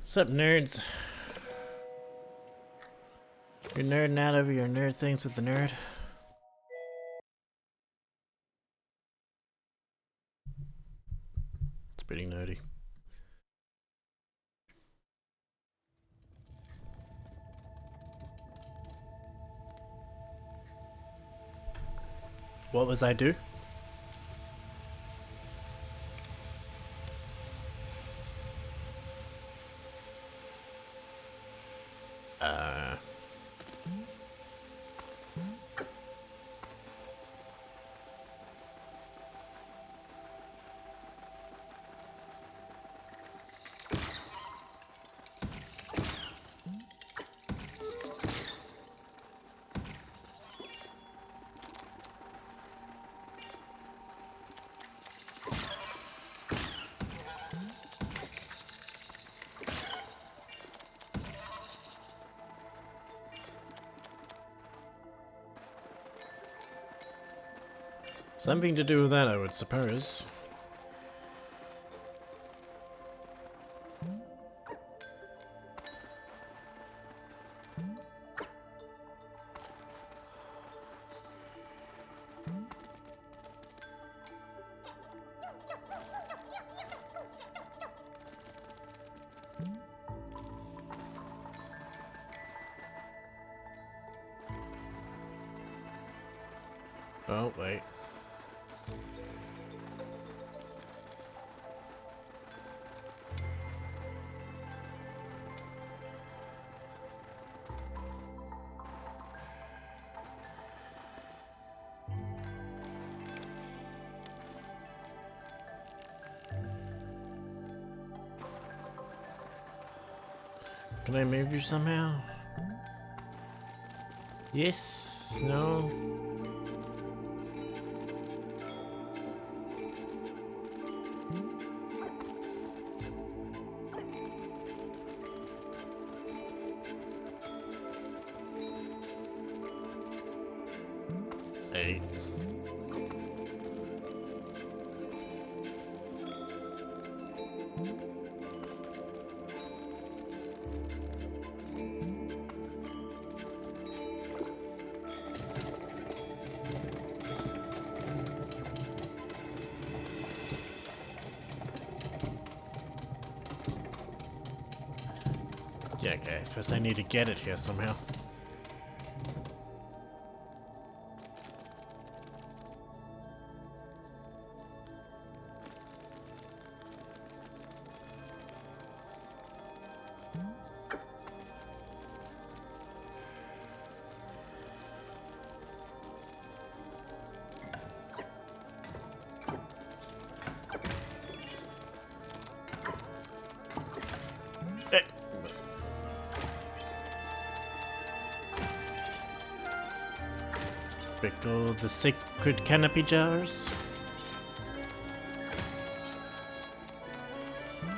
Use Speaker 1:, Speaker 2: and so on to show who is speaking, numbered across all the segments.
Speaker 1: Sup, nerds? You're nerding out over your nerd things with the nerd? It's pretty nerdy. What was I do? Something to do with that, I would suppose. Oh, wait. Can I move you somehow? Yes? No? Hey. Yeah, okay. First I need to get it here somehow. Pickle the sacred canopy jars.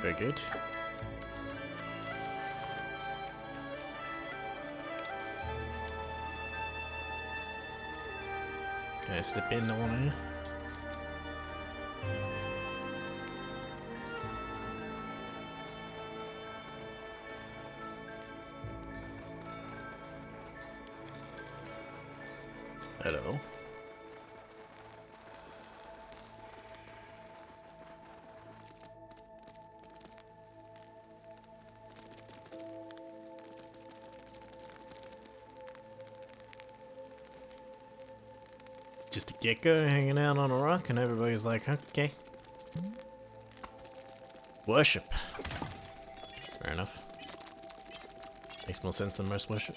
Speaker 1: Very good. Can I slip in the one here? Hello. Just a gecko hanging out on a rock and everybody's like, okay. Worship. Fair enough. Makes more sense than most worship.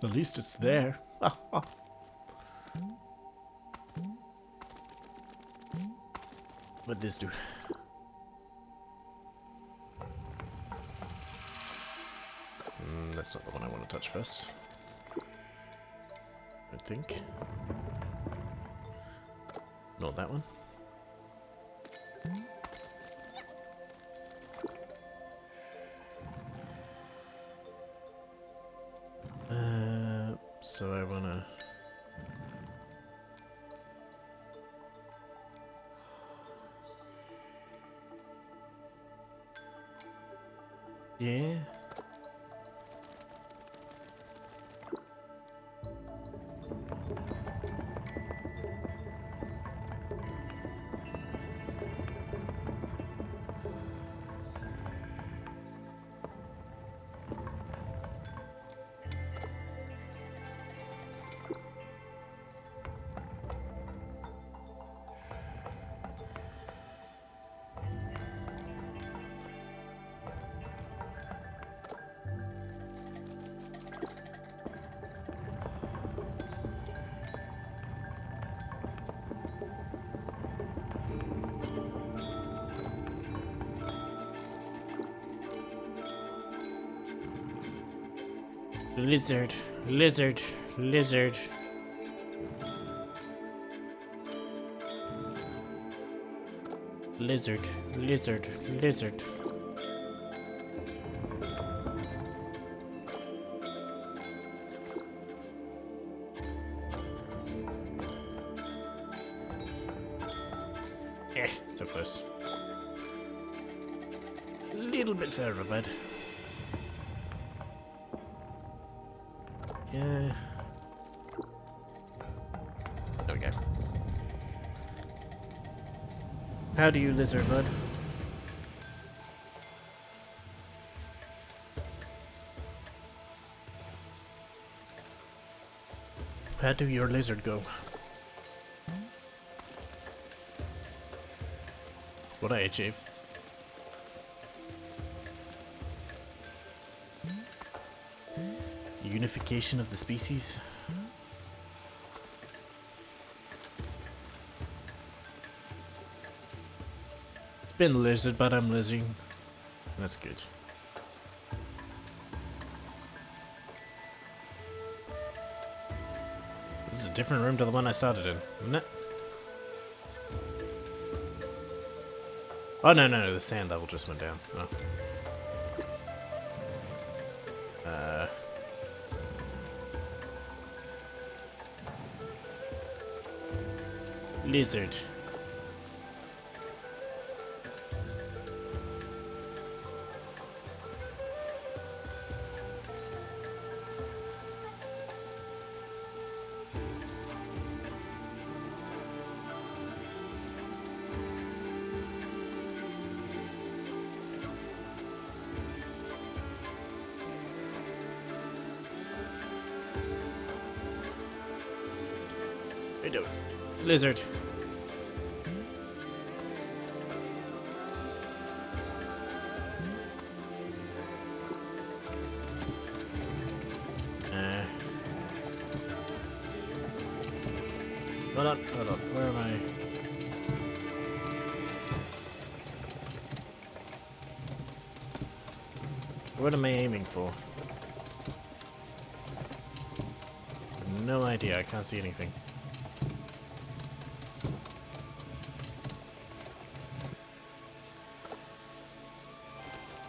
Speaker 1: At least it's there. What'd this do? That's not the one I want to touch first. I think. Not that one. So I wanna... Yeah. Lizard, lizard, lizard. Lizard, lizard, lizard. Eh, so close. A little bit further, bud. Yeah. There we go. How do you, lizard, bud? How do your lizard go? What I achieve? Unification of the species? It's been lizard, but I'm lizarding. That's good. This is a different room to the one I started in, isn't it? Oh, no, no, no, the sand level just went down. Oh. Lizard. What are you doing? Lizard. Hold on, where am I? What am I aiming for? No idea, I can't see anything.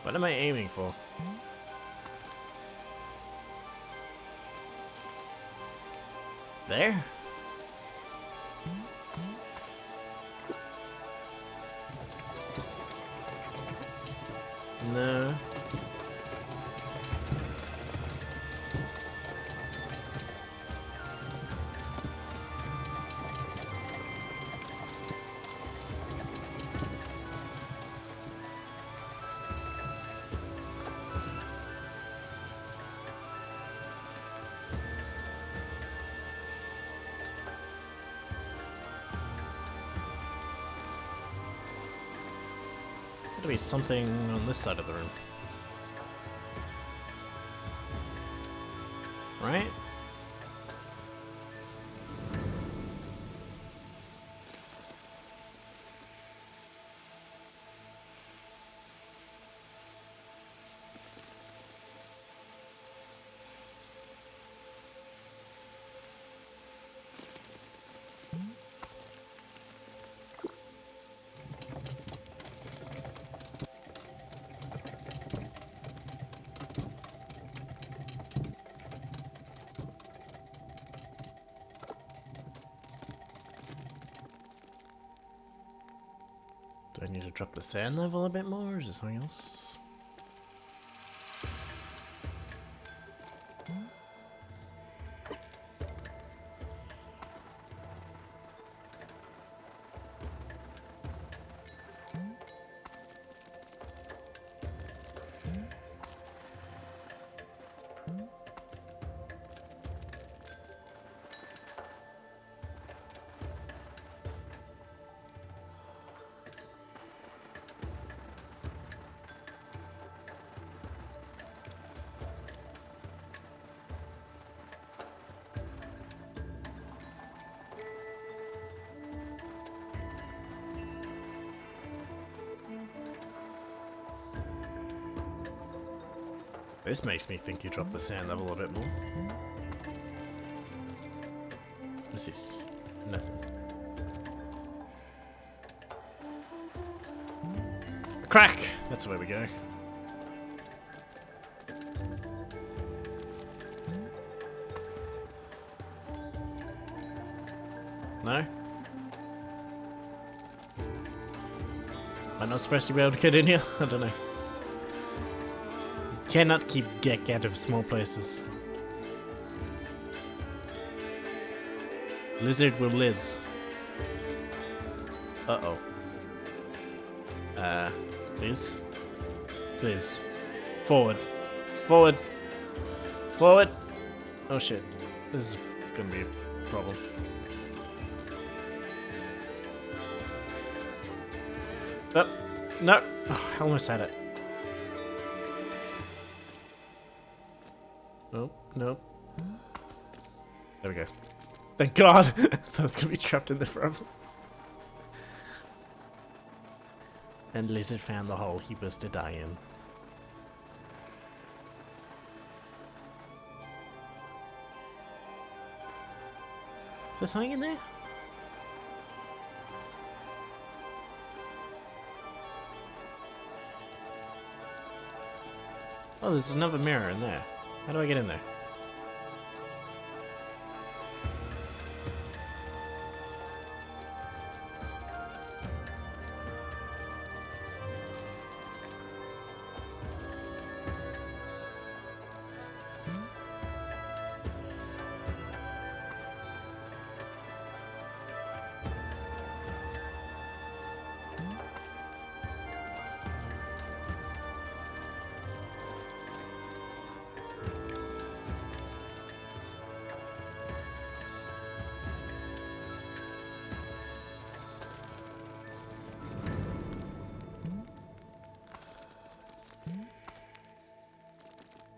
Speaker 1: What am I aiming for? There? No. There'll be something on this side of the room. Right? Do I need to drop the sand level a bit more, or is it something else? This makes me think you drop the sand level a bit more. What's this? Nothing. A crack! That's the way we go. No? Am I not supposed to be able to get in here? I don't know. You cannot keep Gek out of small places. Lizard will Liz. Uh-oh. Please? Please. Forward. Forward. Forward! Oh shit. This is gonna be a problem. Oh, no! Oh, I almost had it. Nope, nope. There we go. Thank God! I thought I was gonna be trapped in there forever. And Lizard found the hole he was to die in. Is there something in there? Oh, there's another mirror in there. How do I get in there?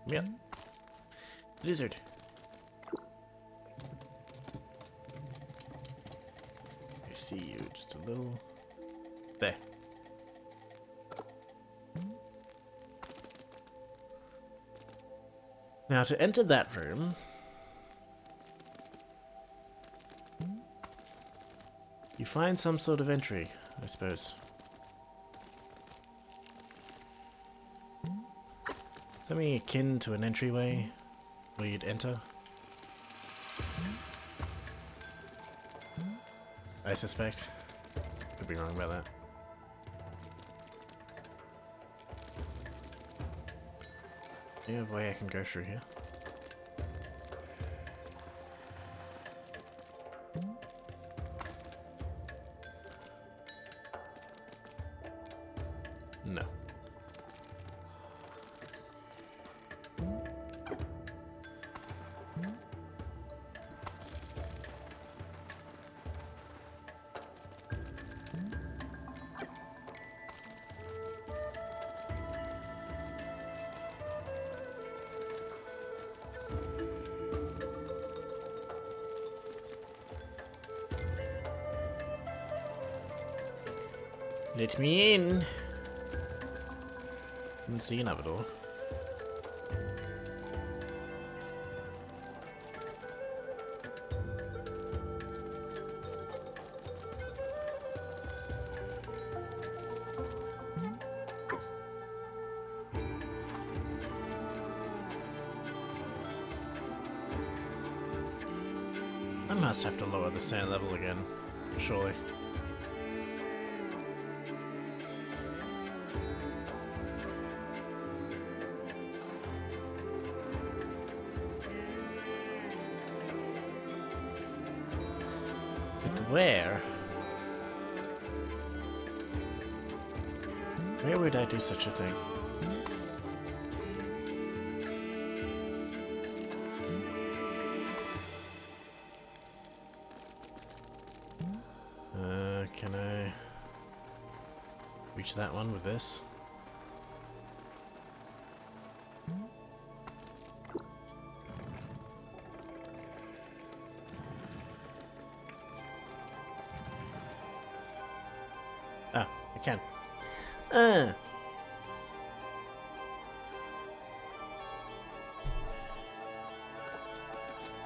Speaker 1: Yep. Lizard. I see you just a little. There. Now to enter that room. You find some sort of entry, I suppose. Something akin to an entryway where you'd enter. I suspect. Could be wrong about that. Do you have a way I can go through here? No. Let me in. Didn't see another door. I must have to lower the sand level again, surely. Where? Where would I do such a thing? Can I reach that one with this? Oh, I can.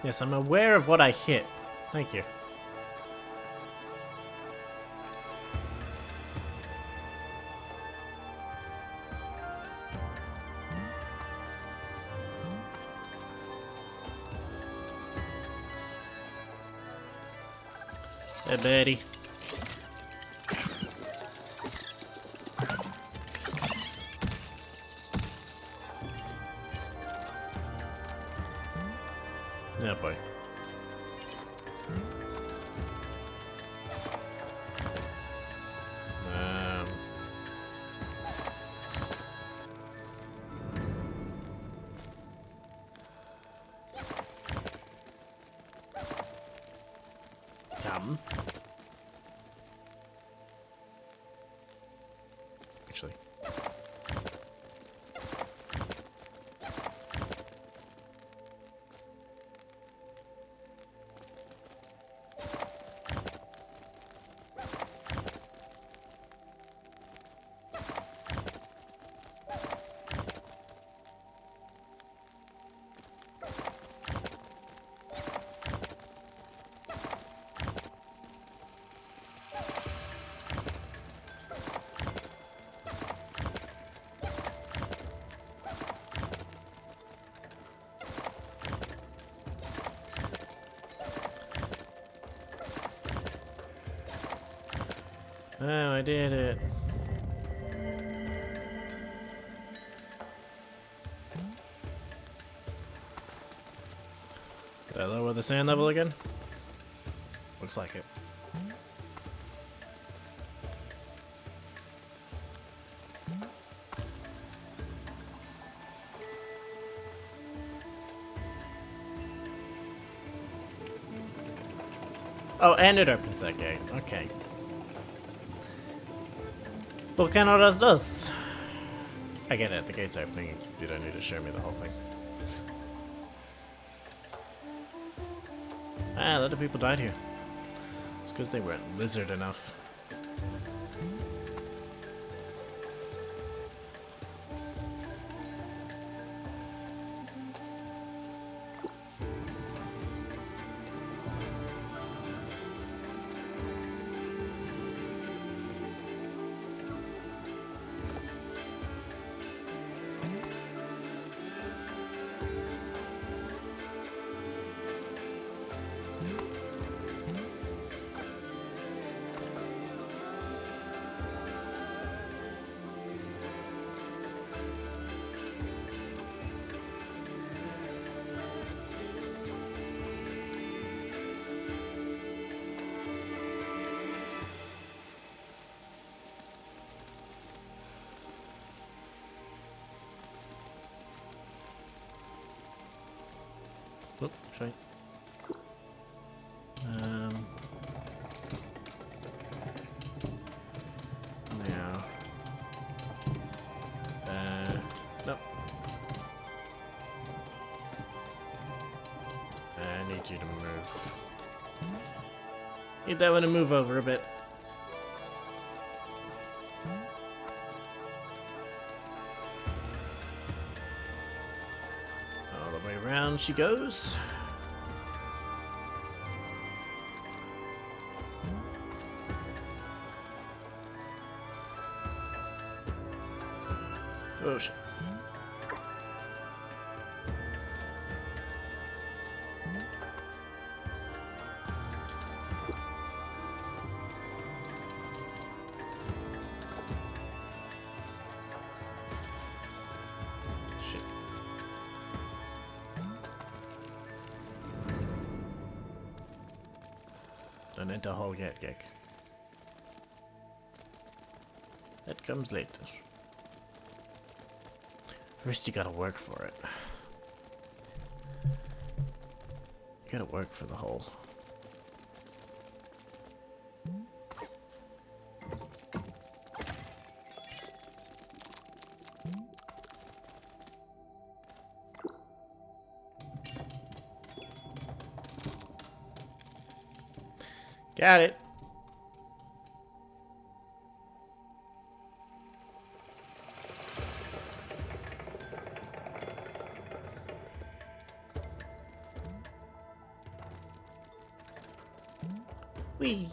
Speaker 1: Yes, I'm aware of what I hit. Thank you. Hey, Betty. Oh boy. Come. Actually. Oh, I did it. Did I lower the sand level again? Looks like it. Oh, and it opens that gate. Okay. ¿Por qué no las dos? I get it, the gate's opening. You don't need to show me the whole thing. Ah, a lot of people died here. It's because they weren't lizard enough. Oh, shite. Now. Nope. I need you to move. Need that one to move over a bit. All the way around she goes. Oh shit. Shit. Don't enter hole yet, Gek. That comes later. First you gotta work for it. You gotta work for the hole. Got it. Whee!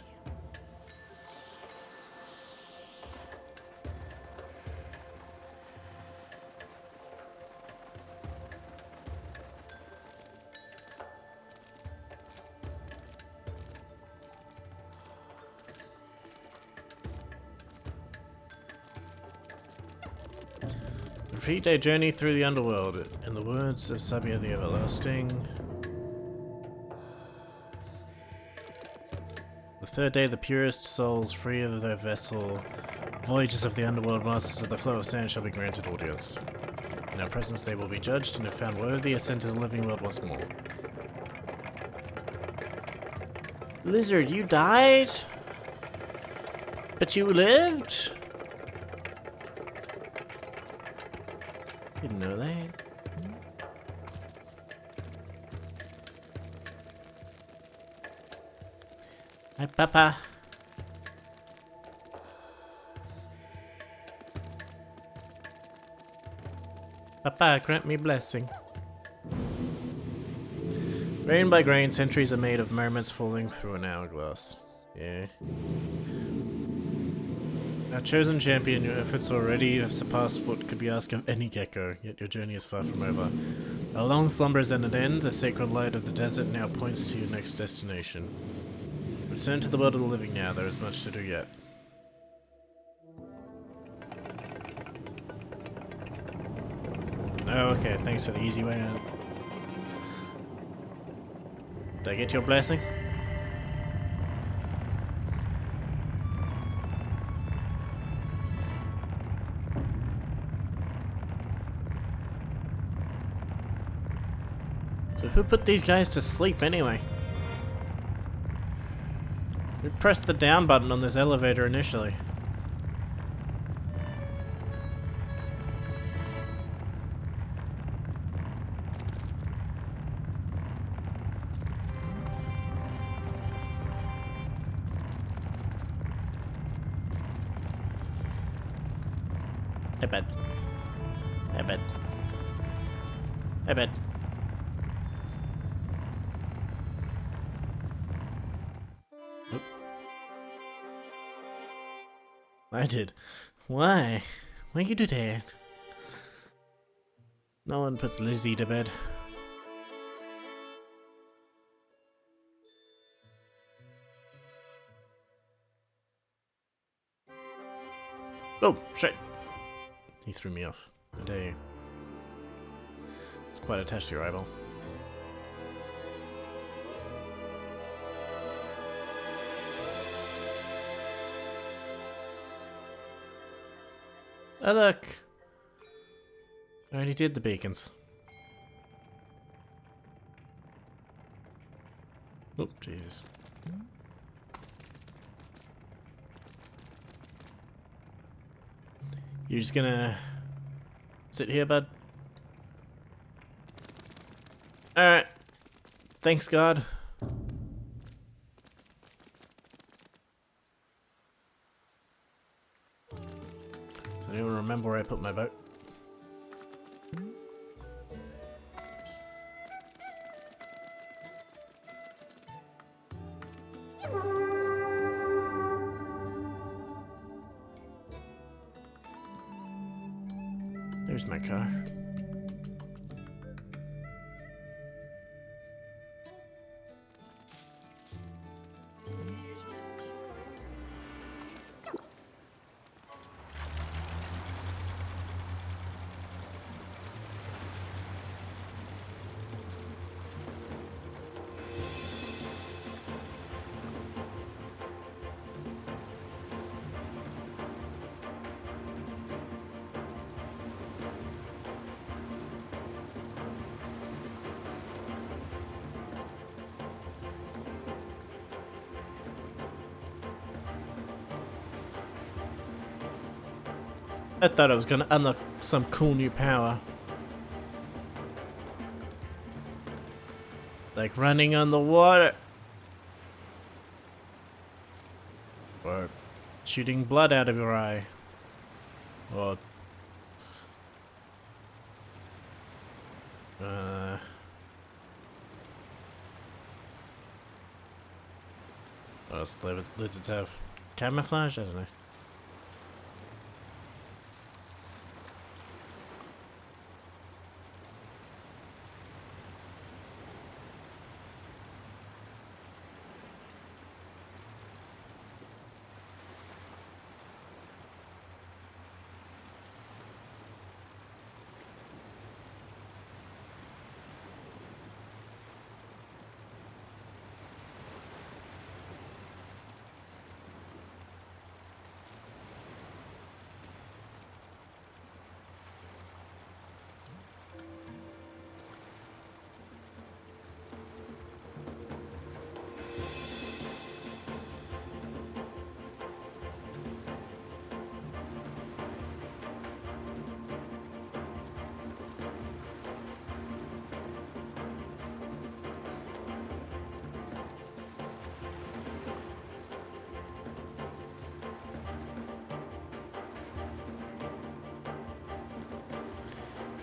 Speaker 1: A 3-day journey through the underworld, in the words of Sabia the Everlasting. The third day, the purest souls, free of their vessel, voyages of the underworld, masters of the flow of sand, shall be granted audience. In our presence they will be judged, and if found worthy, ascend to the living world once more. Lizard, you died? But you lived? Didn't know that. Hi, Papa. Papa, grant me blessing. Grain by grain, centuries are made of moments falling through an hourglass. Yeah. Our chosen champion, your efforts already have surpassed what could be asked of any gecko, yet your journey is far from over. A long slumber is at an end, the sacred light of the desert now points to your next destination. Return to the world of the living now, there is much to do yet. Oh, okay, thanks for the easy way out. Did I get your blessing? So who put these guys to sleep anyway? Who pressed the down button on this elevator initially? Hey, bed. Hey, bed. Hey, bed. Oop. I did. Why? Why you do that? No one puts Lizzie to bed. Oh, shit! He threw me off. I dare you. It's quite attached to your eyeball. Oh look! I already did the beacons. Oh, Jesus. You're just gonna sit here, bud? Alright. Thanks, God. Does anyone remember where I put my boat? There's my car. I thought I was gonna unlock some cool new power. Like running on the water. Or shooting blood out of your eye. Or... else lizards have? Camouflage? I don't know.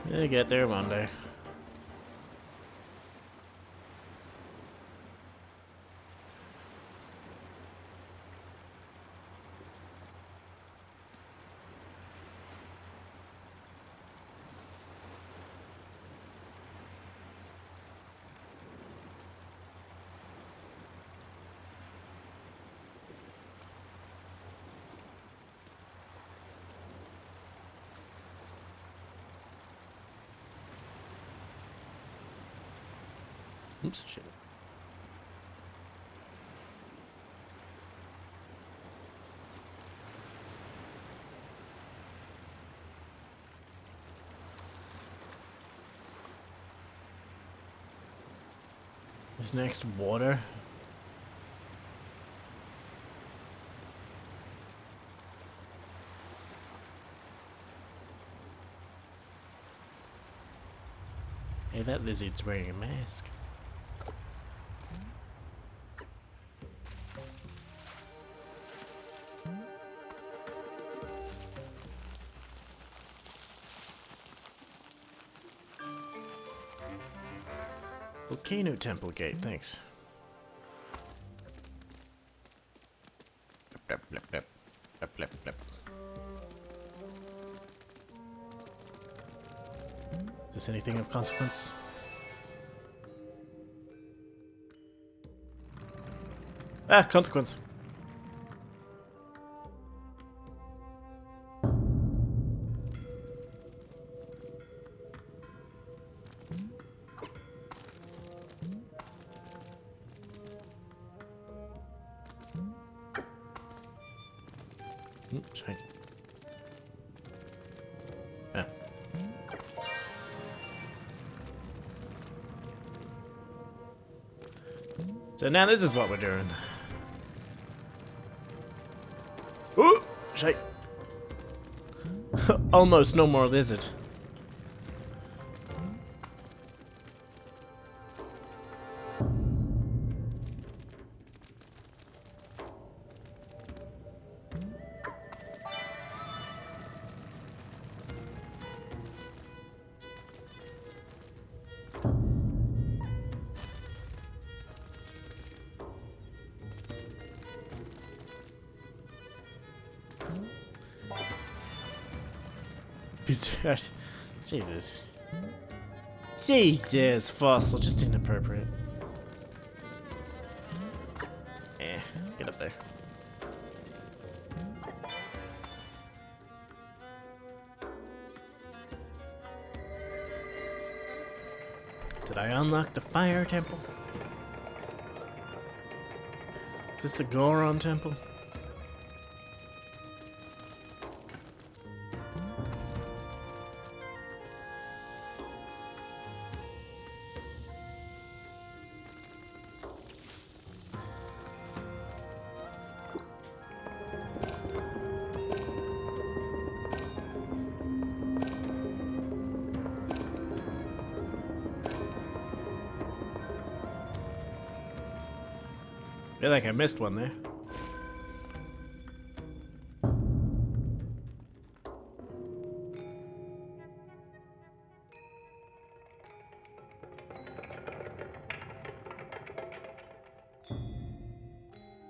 Speaker 1: We'll get there one day. Oops, shit. Is next water? Hey, that lizard's wearing a mask. Volcano Temple Gate, thanks. Blep, blep, blep, blep, blep, blep. Is this anything of consequence? Ah, consequence. Shite. Ah. So now this is what we're doing. Ooh! Shite. Almost no more lizard. Jesus. Jesus, fossil, just inappropriate. Eh, get up there. Did I unlock the fire temple? Is this the Goron temple? I feel like I missed one there.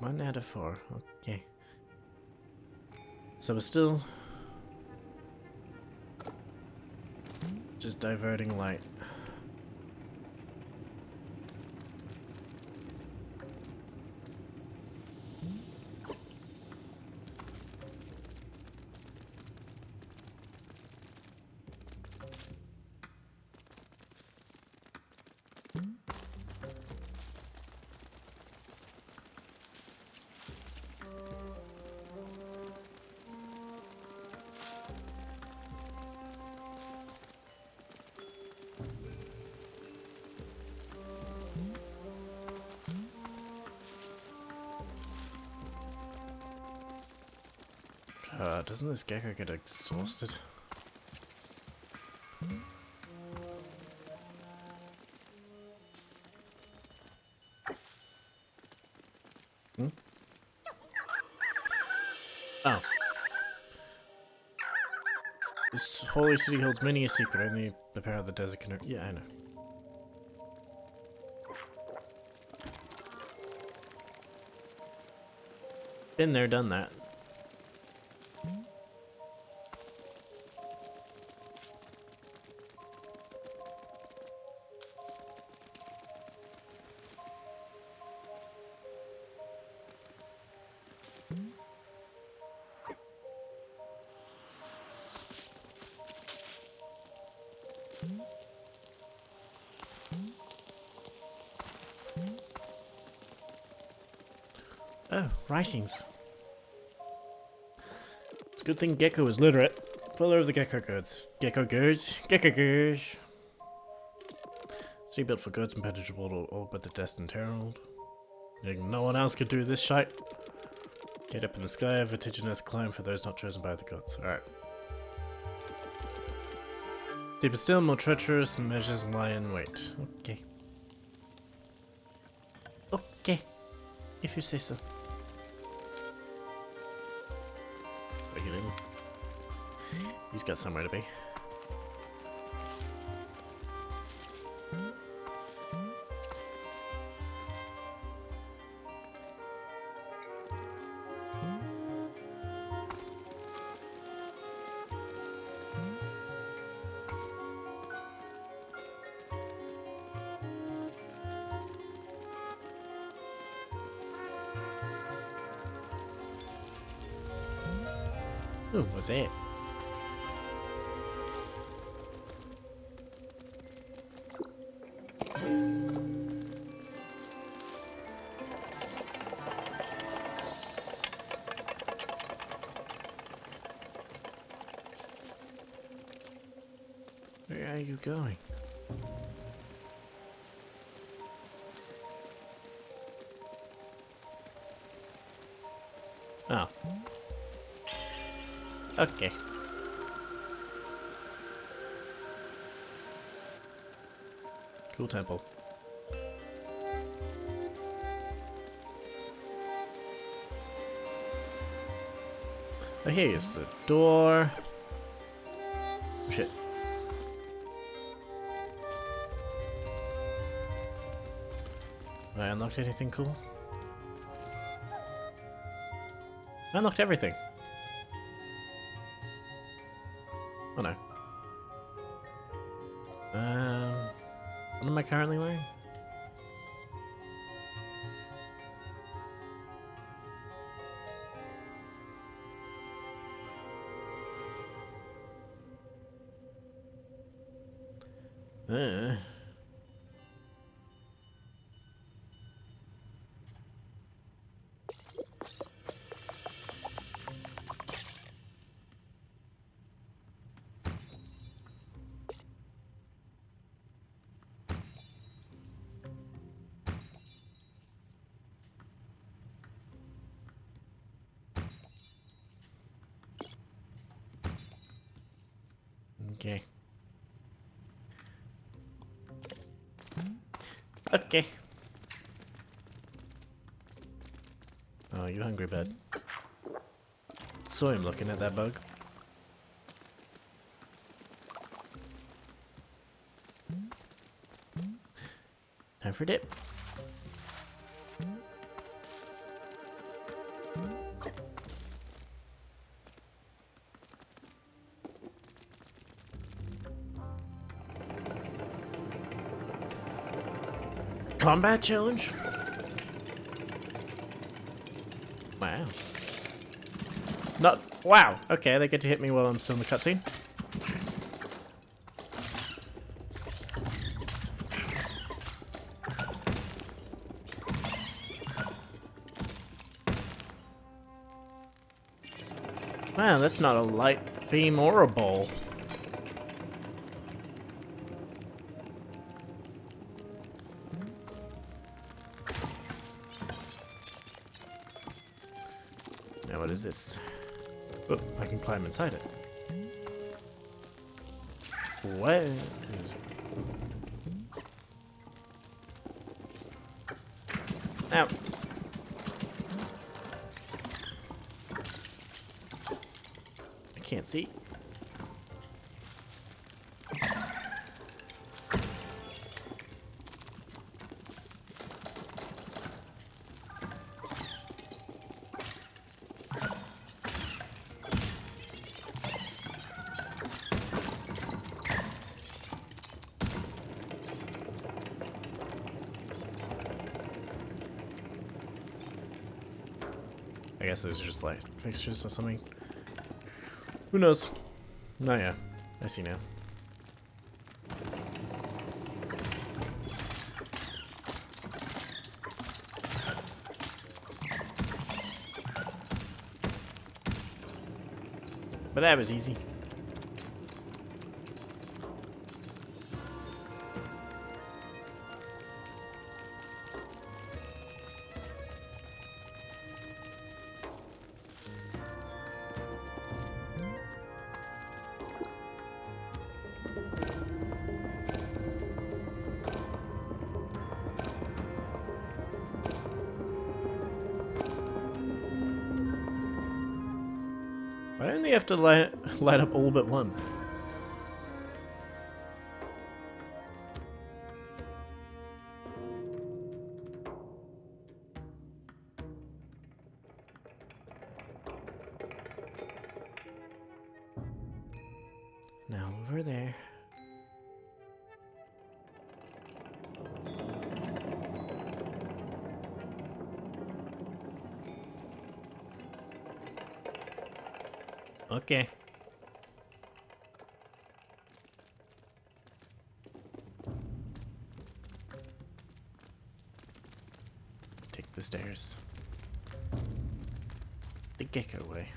Speaker 1: 1 out of 4. Okay. So we're still just diverting light. Doesn't this gecko get exhausted? Hmm? Oh. This holy city holds many a secret, only the power of the desert can... Yeah, I know. Been there, done that. Oh, writings. It's a good thing Gecko is literate. Follower of the Gecko Goods. Gecko Goods? Gecko Goods! City built for goods, impenetrable to all but the destined herald. No one else could do this shite. Get up in the sky, a vertiginous climb for those not chosen by the gods. Alright. Deeper still, more treacherous measures lie in wait. Okay. Okay. If you say so. Look at him. He's got somewhere to be. Ooh, what's that? Where are you going? Oh. Okay. Cool temple. Oh, here's the door. Oh, shit. Have I unlocked anything cool? I unlocked everything. Oh no. What am I currently wearing? Okay. Okay. Oh, you hungry, bud? Saw him looking at that bug. Time for dip. combat challenge? Wow. Not... Wow. Okay, they get to hit me while I'm still in the cutscene. Man, that's not a light beam or a ball. Now what is this? Oh, I can climb inside it. What? Ow. I can't see. I guess it was just like fixtures or something. Who knows? No, yeah. I see now. But that was easy. Why don't they have to light up all but one? Now over there. Okay. Take the stairs. The gecko way.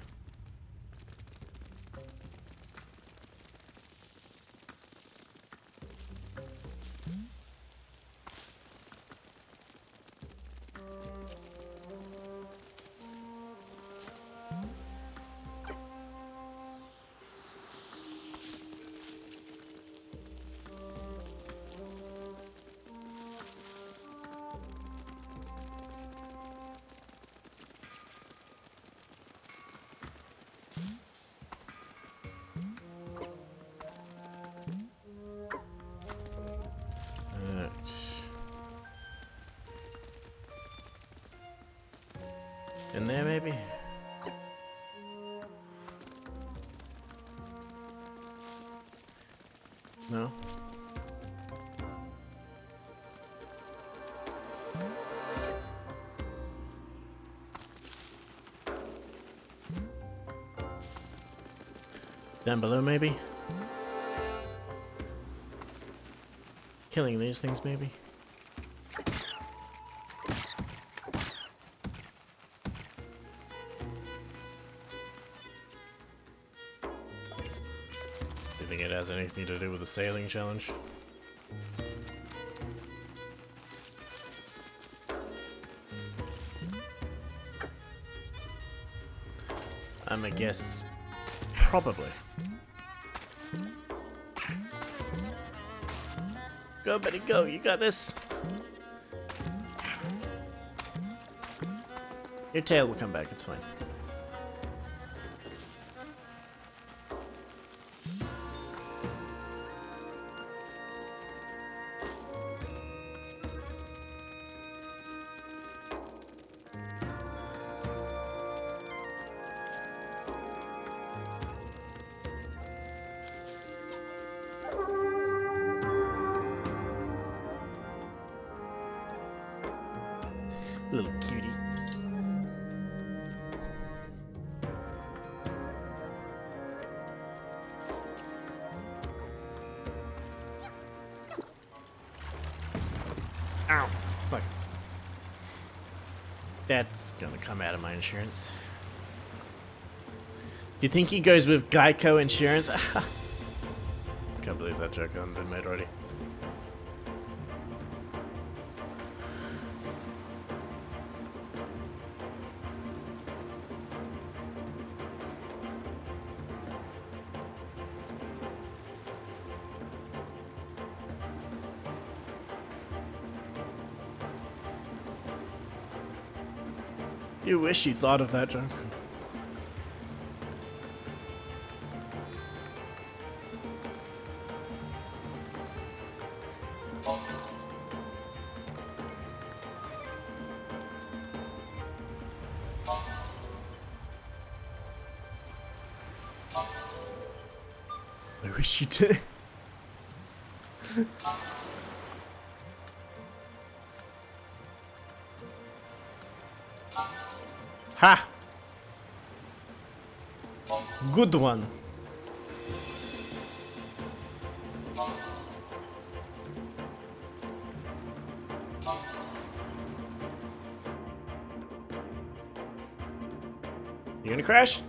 Speaker 1: In there, maybe? No? Down below, maybe? Killing these things, maybe? Do you think it has anything to do with the sailing challenge? I'm a guess. Probably. Go, buddy, go. You got this. Your tail will come back. It's fine. Little cutie. Ow! Fuck. That's gonna come out of my insurance. Do you think he goes with Geico insurance? Can't believe that joke hasn't been made already. You wish you thought of that joke. I wish you did. Ha! Good one. You gonna crash?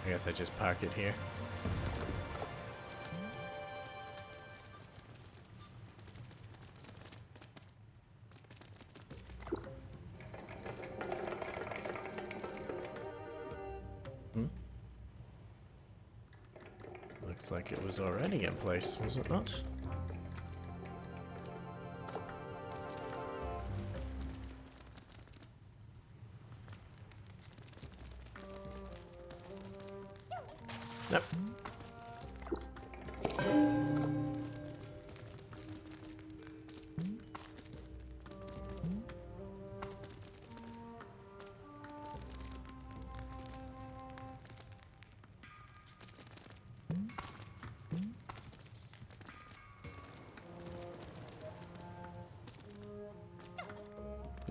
Speaker 1: I guess I just park it here. Looks like it was already in place, was it not? Nope.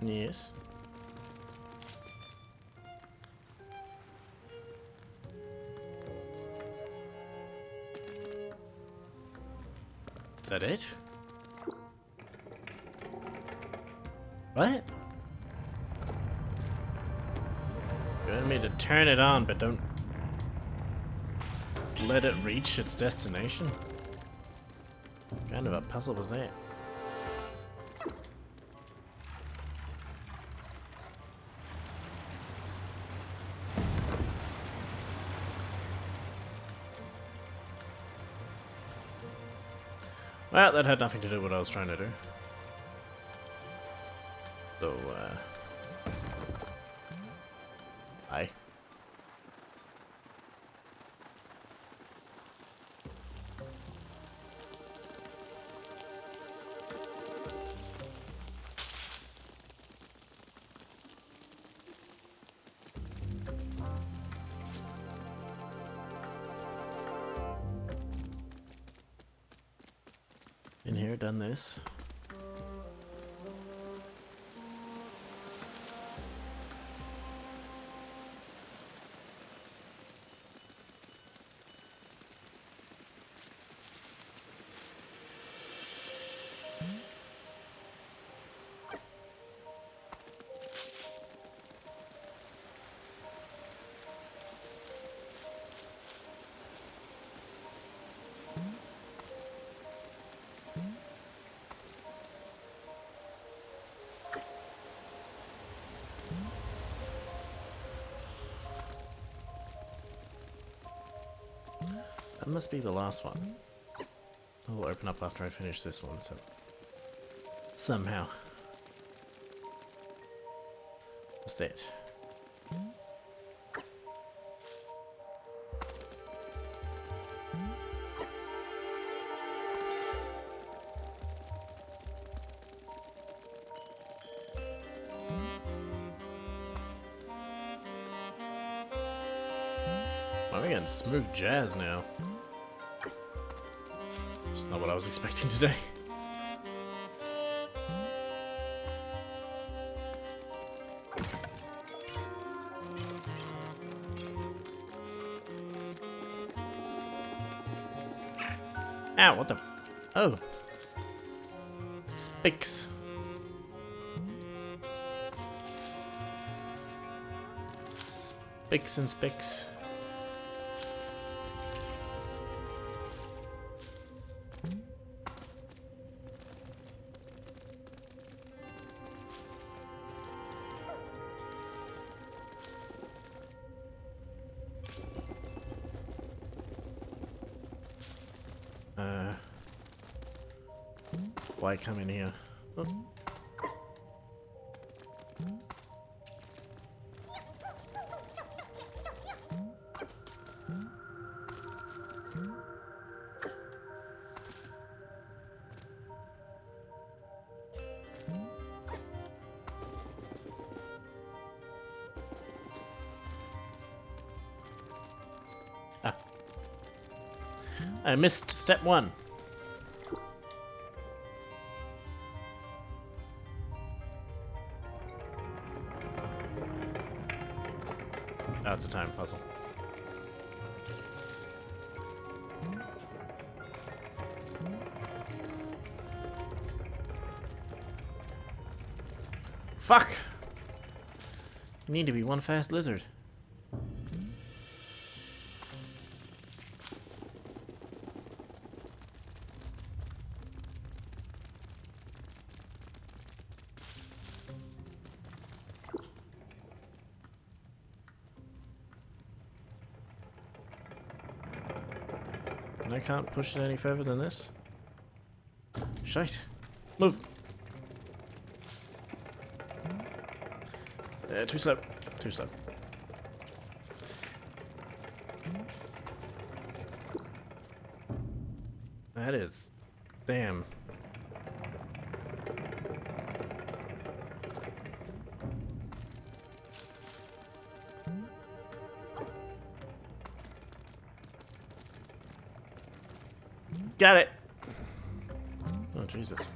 Speaker 1: Yes. Is that it? What? You want me to turn it on, but don't let it reach its destination? What kind of a puzzle was that? Well, that had nothing to do with what I was trying to do. So, Bye. In here, done this. That must be the last one. It'll open up after I finish this one, so... somehow. What's that? I'm getting smooth jazz now. It's not what I was expecting today. Ow, what the... Oh. Spix. Spix and Spix. Why come in here? Oh. Ah. I missed step 1. Oh, it's a time puzzle. Fuck! You need to be one fast lizard. And I can't push it any further than this. Shite. Move. Too slow. Too slow. That is... Damn. Got it. Oh, Jesus.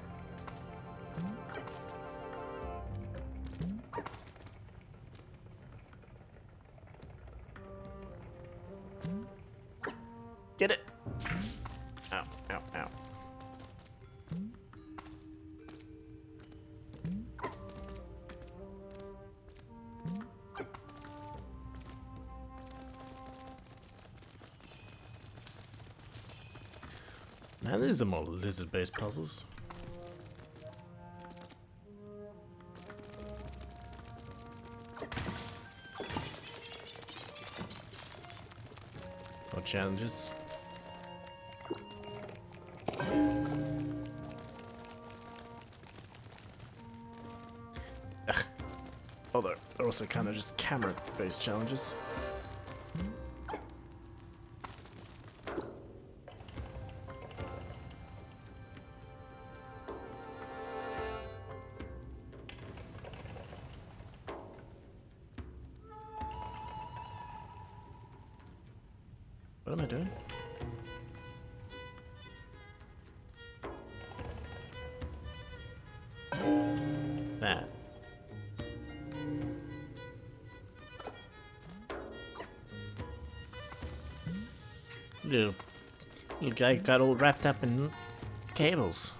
Speaker 1: Get it. Ow, ow, ow. Now these are more lizard-based puzzles. Or challenges. Ugh. Although they're also kind of just camera-based challenges. What am I doing? That. Little guy got all wrapped up in cables.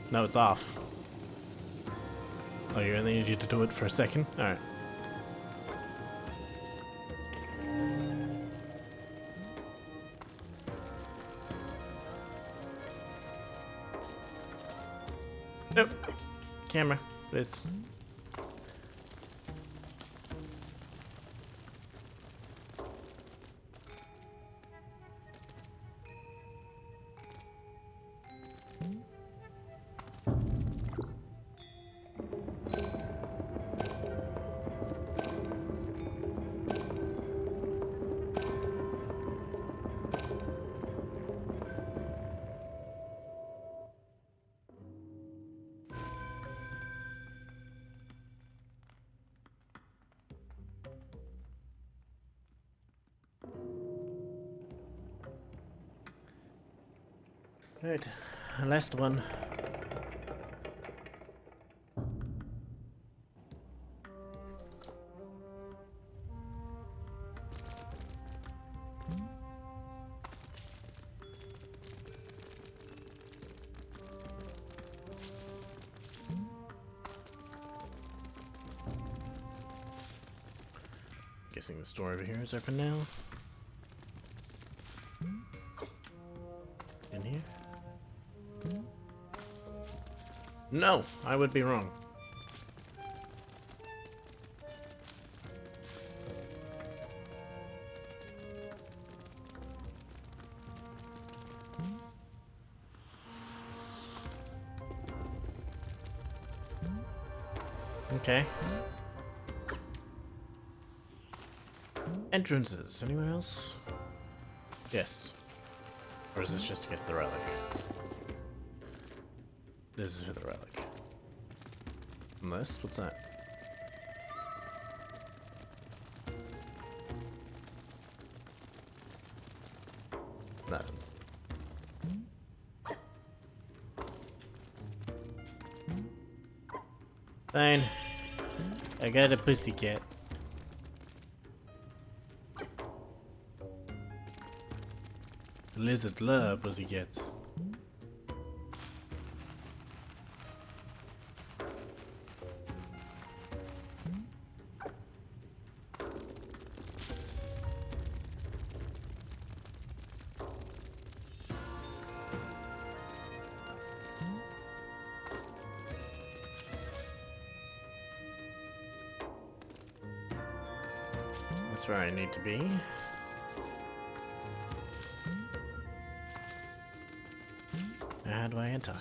Speaker 1: No, it's off. Oh, you only need to do it for a second? Alright. Nope. Camera, please. Right, last one. Guessing the store over here is open now. In here? No, I would be wrong. Okay. Entrances. Anyone else? Yes. Or is this just to get the relic? This is for the relic. Unless, what's that? Nothing. Fine. I got a pussycat. Lizards love pussycats. That's where I need to be. Now how do I enter?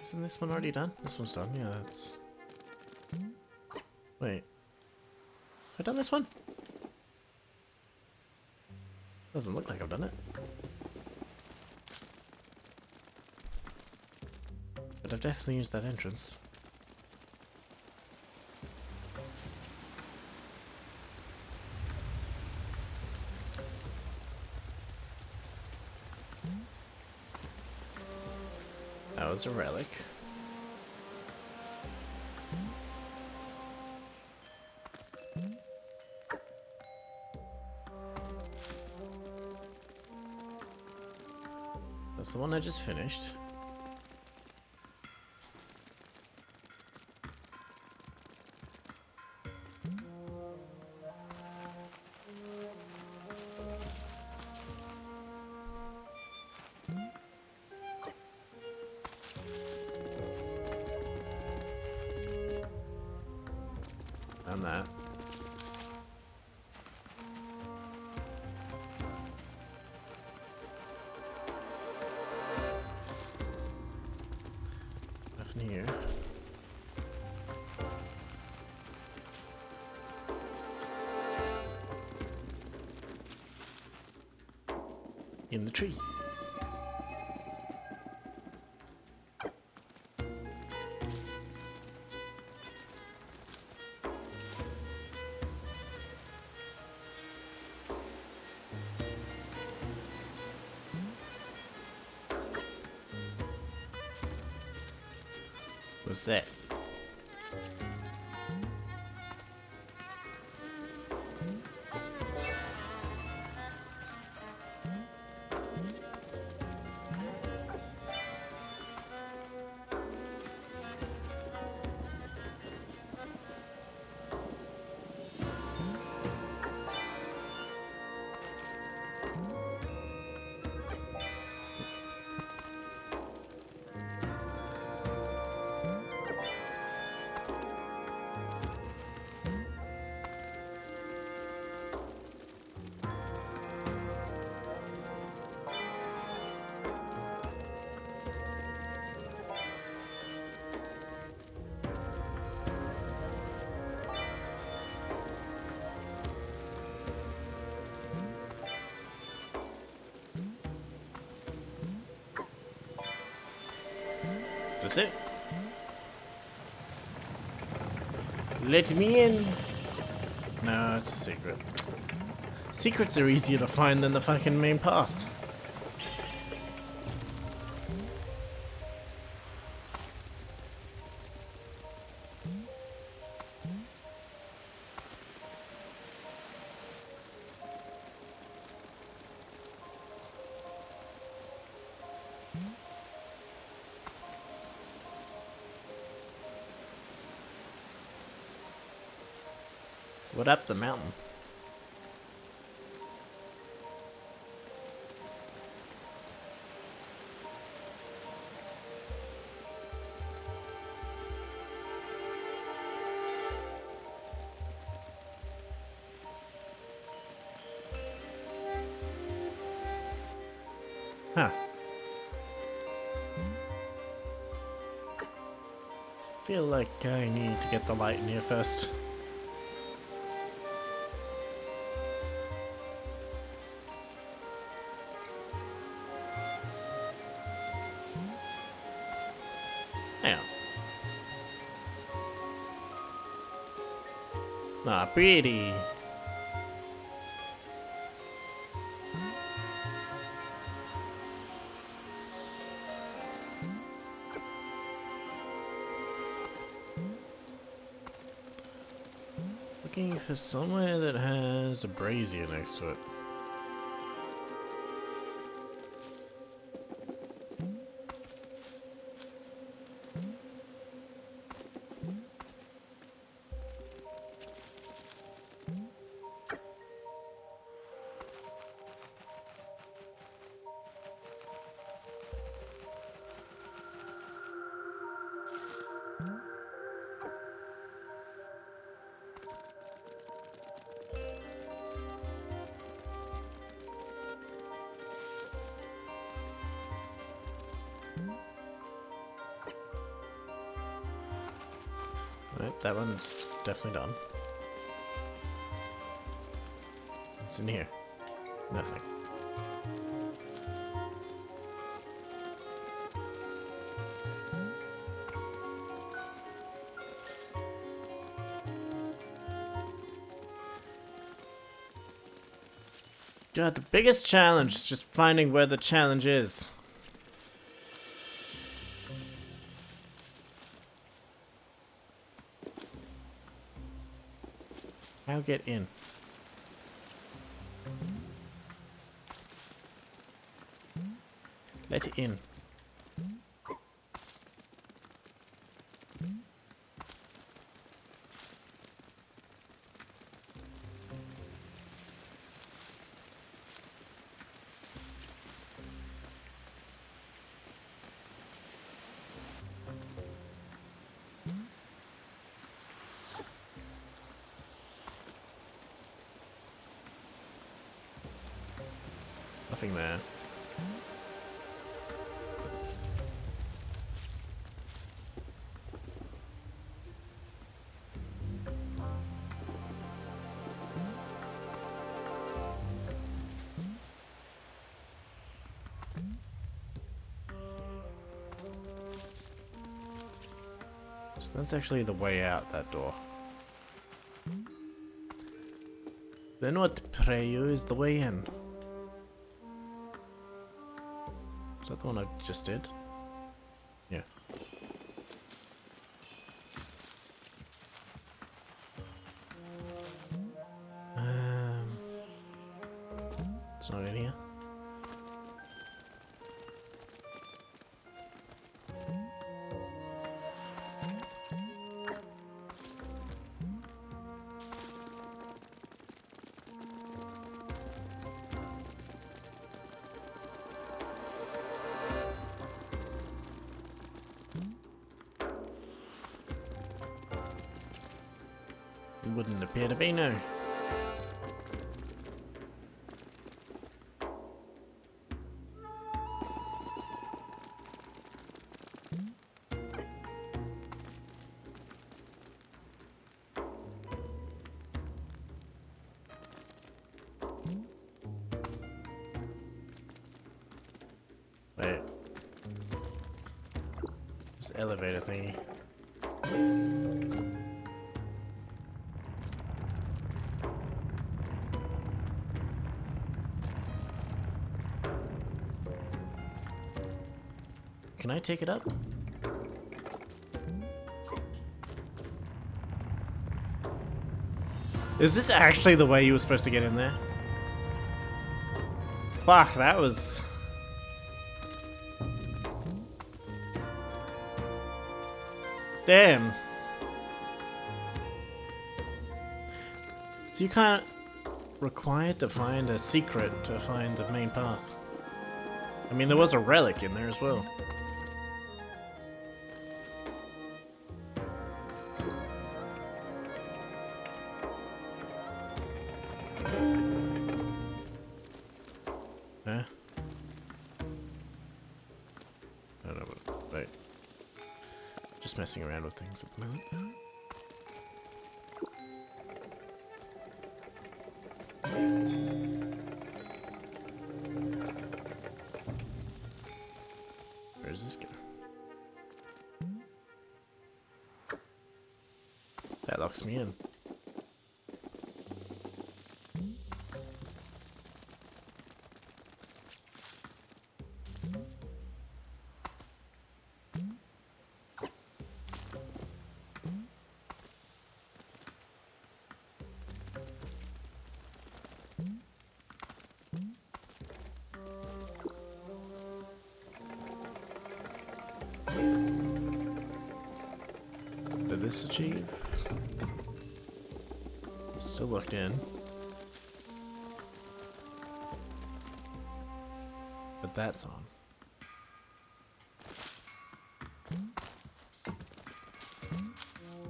Speaker 1: Isn't this one already done? This one's done, yeah, that's... Wait. Have I done this one? Doesn't look like I've done it. But I've definitely used that entrance. That was a relic. That's the one I just finished. And that. Nothing here. In the tree. What's that? this it? Let me in! No, it's a secret. Secrets are easier to find than the fucking main path. What up the mountain? Huh. Feel like I need to get the light in here first. Hang on. Ah, pretty. Looking for somewhere that has a brazier next to it. Right, that one's definitely done. What's in here? Nothing. God, the biggest challenge is just finding where the challenge is. How get in? Let it in. Nothing there. So that's actually the way out that door. Then what, pray you, is the way in? Is that the one I just did? Yeah. It's not in here. It wouldn't appear to be, no. Wait. Is elevator thingy. Can I take it up? Is this actually the way you were supposed to get in there? Fuck, that was... Damn. So you kind of required to find a secret to find the main path. I mean, there was a relic in there as well. Huh? I don't know what... Wait. Just messing around with things at the moment. Where does this go? That locks me in. Did this achieve? Still locked in. But that's on.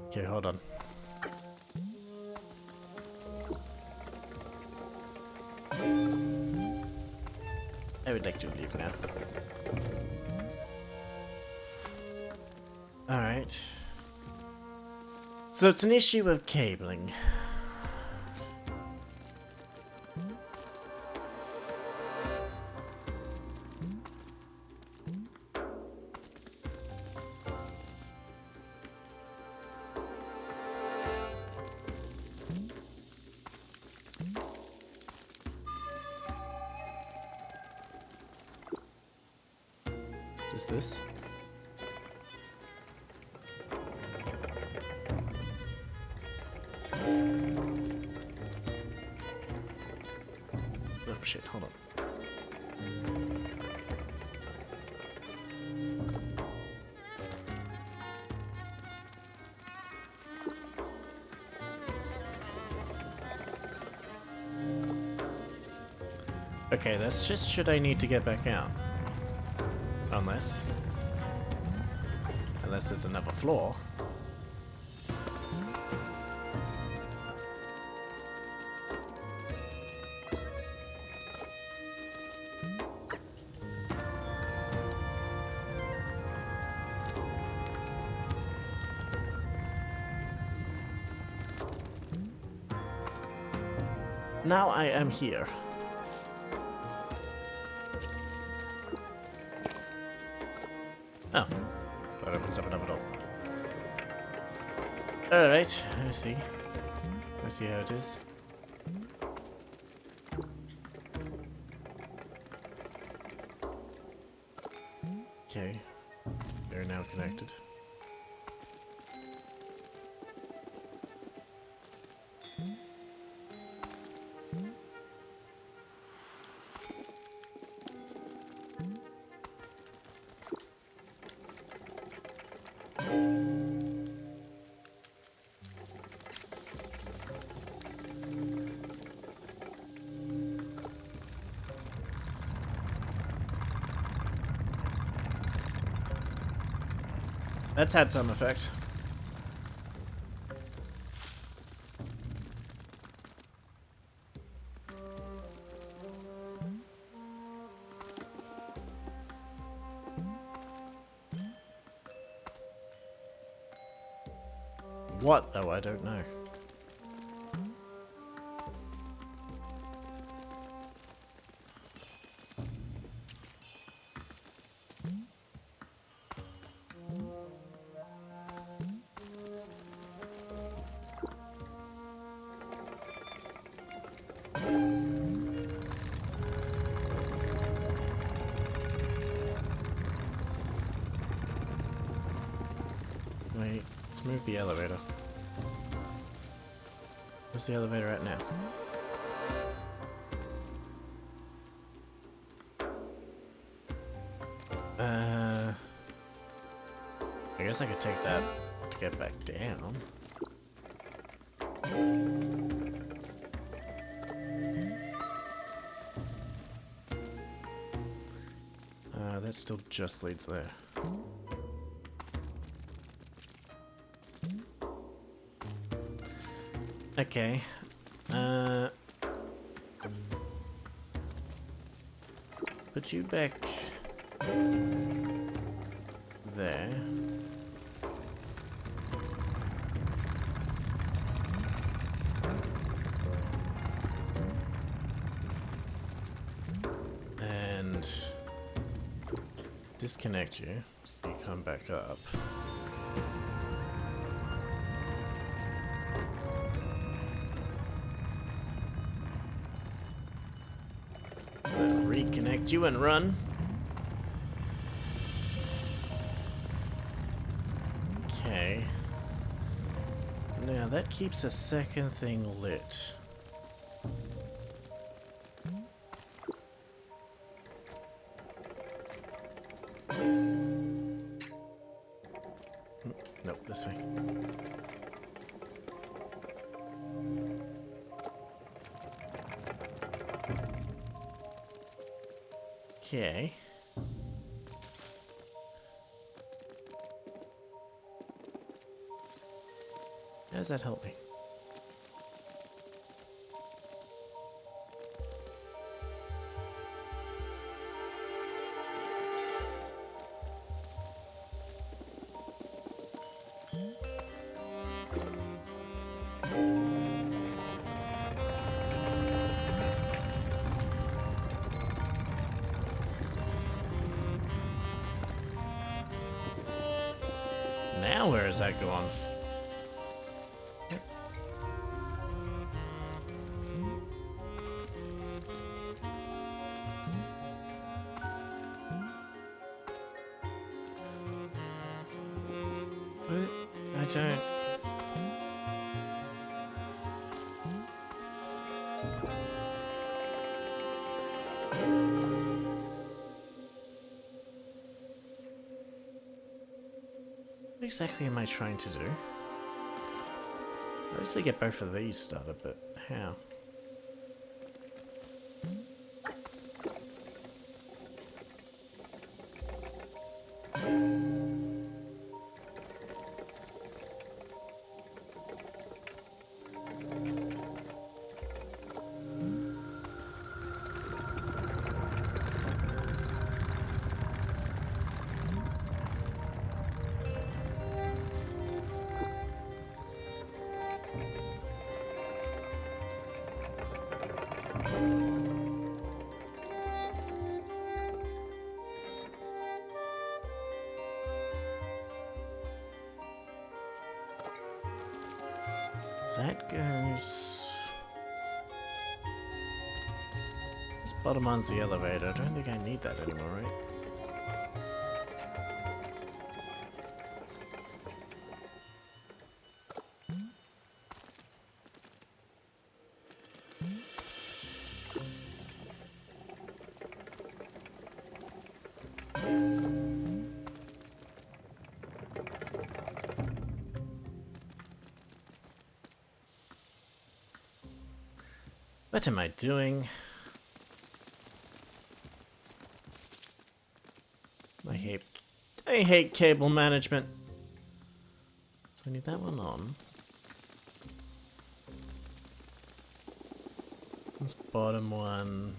Speaker 1: Okay, hold on. I would like to leave now. Alright. So it's an issue of cabling. Is this? Oh shit, hold on. Okay, that's just should I need to get back out. Unless there's another floor. Now I am here. Oh. That opens up another door. Alright, I see. I see how it is. Okay. They're now connected. That's had some effect. What, though? I don't know. Wait, let's move the elevator. Where's the elevator at now? I guess I could take that to get back down. That still just leads there. Okay. Put you back there. And disconnect you so you come back up. Then reconnect you and run. Okay. Now that keeps the second thing lit. Nope, this way. Okay. How does that help me? Now where is that going? What? I don't... What exactly am I trying to do? I obviously get both of these started, but how? That goes... This bottom one's the elevator. I don't think I need that anymore, right? What am I doing? I hate cable management. So I need that one on. This bottom one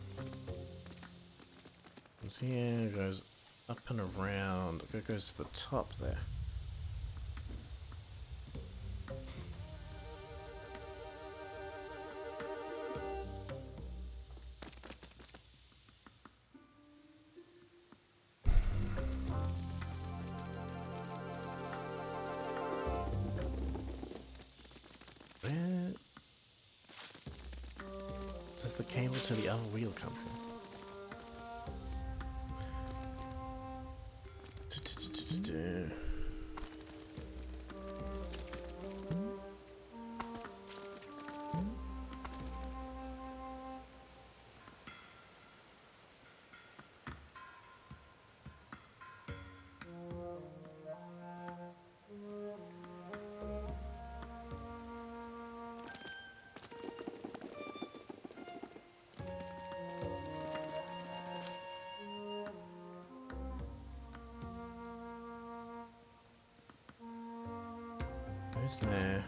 Speaker 1: goes here, goes up and around. It goes to the top there. Where does the cable to the other wheel come from? Who's there?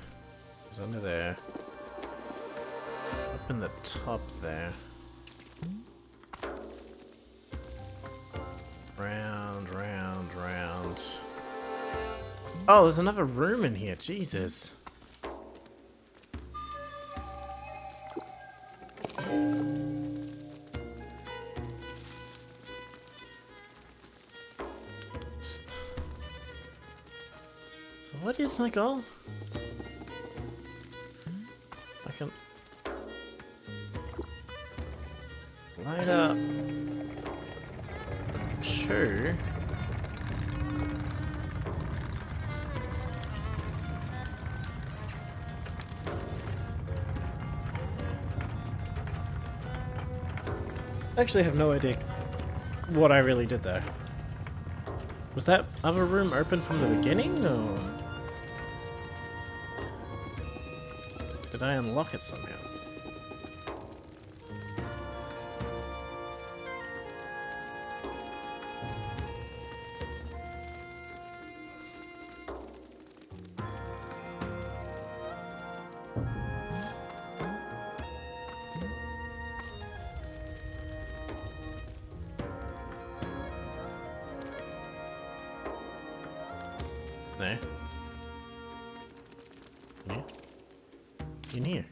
Speaker 1: Who's under there? Up in the top there. Round, round, round. Oh, there's another room in here. Jesus. So what is my goal? I can light up two. I actually have no idea what I really did there. Was that other room open from the beginning, or did I unlock it somehow? There. Yeah. In here.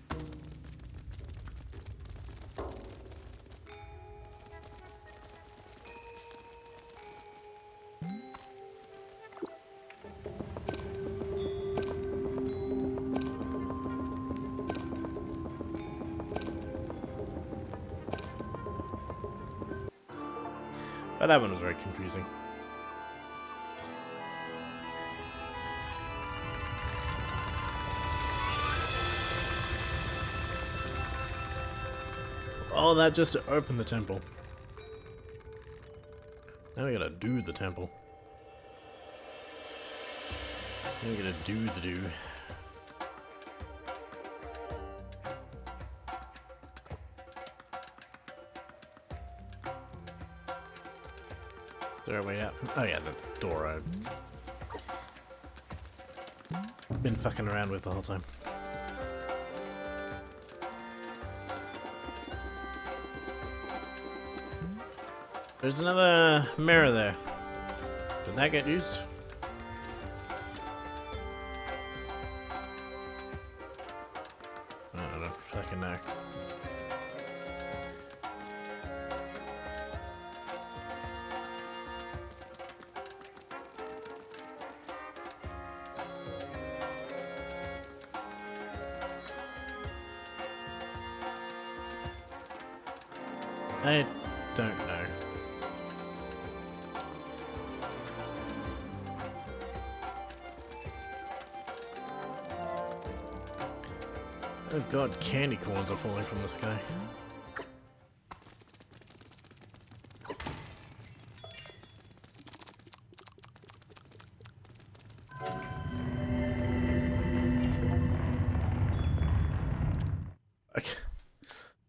Speaker 1: But that one was very confusing. Oh, that just to open the temple. Now we gotta do the temple. Now we gotta do the do. Is there a way out? Oh yeah, the door I've been fucking around with the whole time. There's another mirror there. Did that get used? I don't fucking know. I don't know. Oh god, candy corns are falling from the sky. Okay.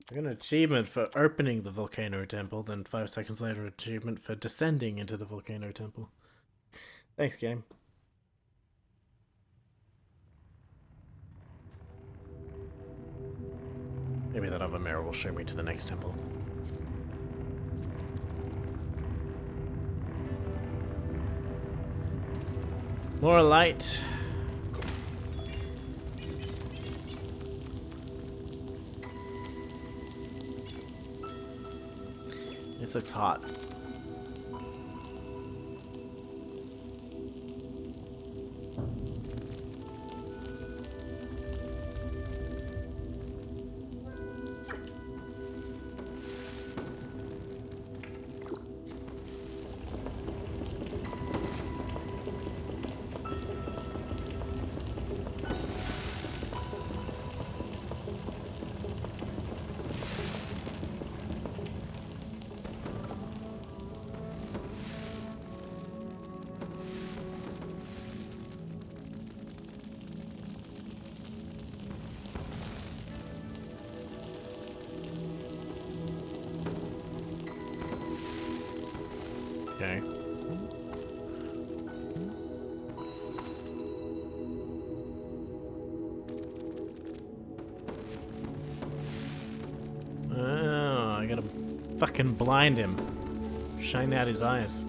Speaker 1: I got an achievement for opening the volcano temple, then 5 seconds later an achievement for descending into the volcano temple. Thanks, game. Maybe that other mirror will show me to the next temple. More light. This looks hot. Okay. Fucking blind him. Shine out his eyes.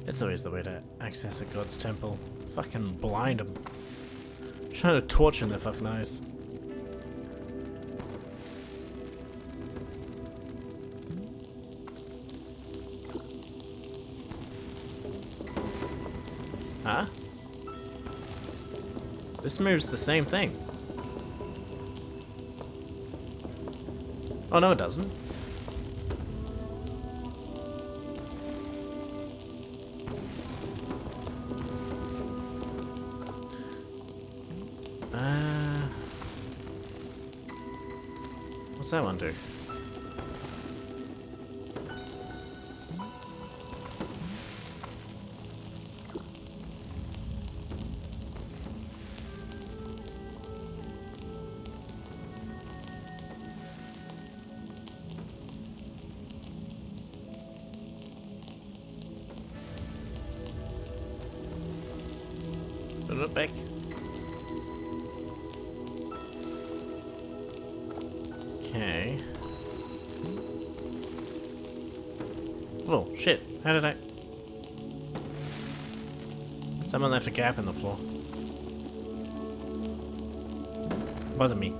Speaker 1: It's always the way to access a god's temple. Fucking blind them. Trying to torture their fucking eyes. Huh? This mirror's the same thing. Oh no, it doesn't. What's that one do? Put it back. Okay. Oh, shit. How did I... Someone left a gap in the floor. Wasn't me.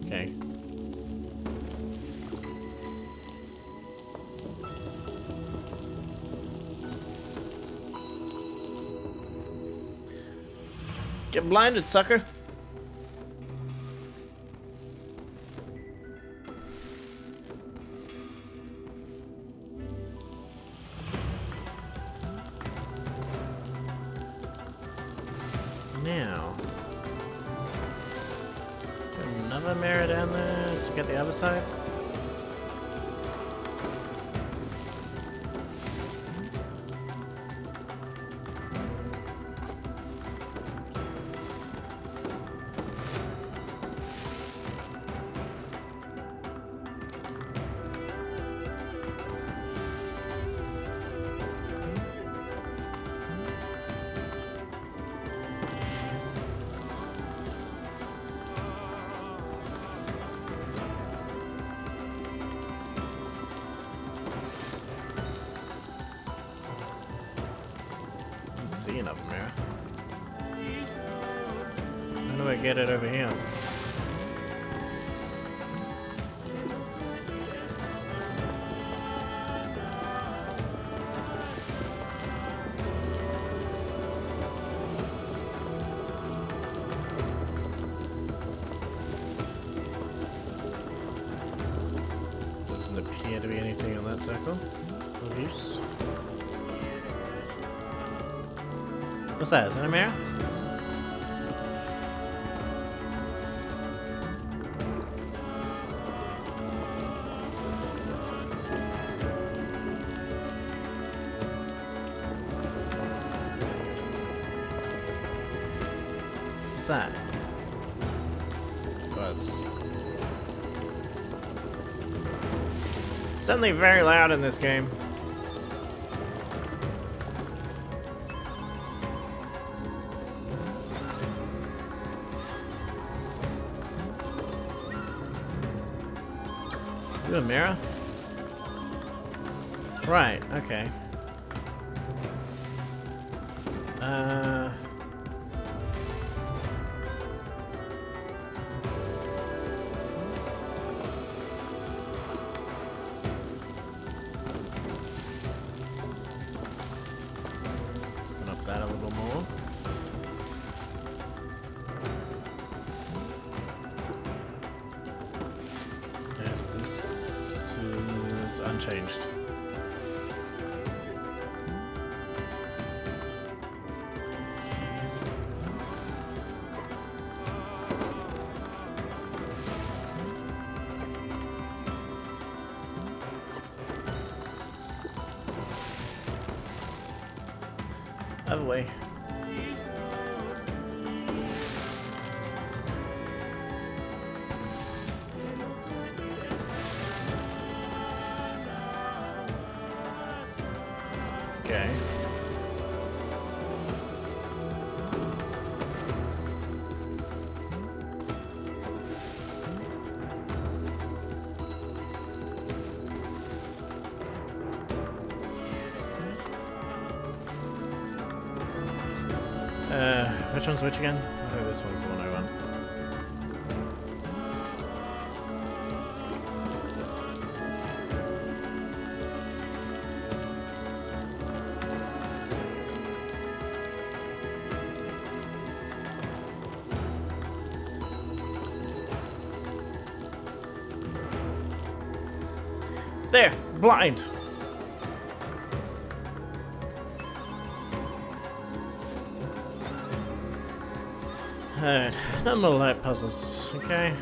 Speaker 1: Okay. Get blinded, sucker! Now, another mirror down there to get the other side. See another mirror. How do I get it over here? Doesn't appear to be anything in that circle of use. What's that? Is it a mirror? What's that? Oh, it's suddenly very loud in this game. You a mirror? Right, okay. Open up that a little more. And this is unchanged. Other way. Okay. Which one's which again? I think this one's the one I want. There! Blind! Alright, no more light puzzles, okay?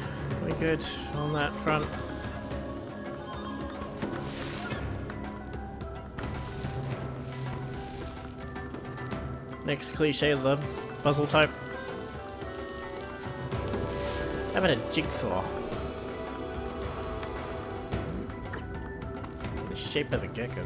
Speaker 1: We good on that front? Next cliche of the puzzle type. How about a jigsaw? The shape of a gecko.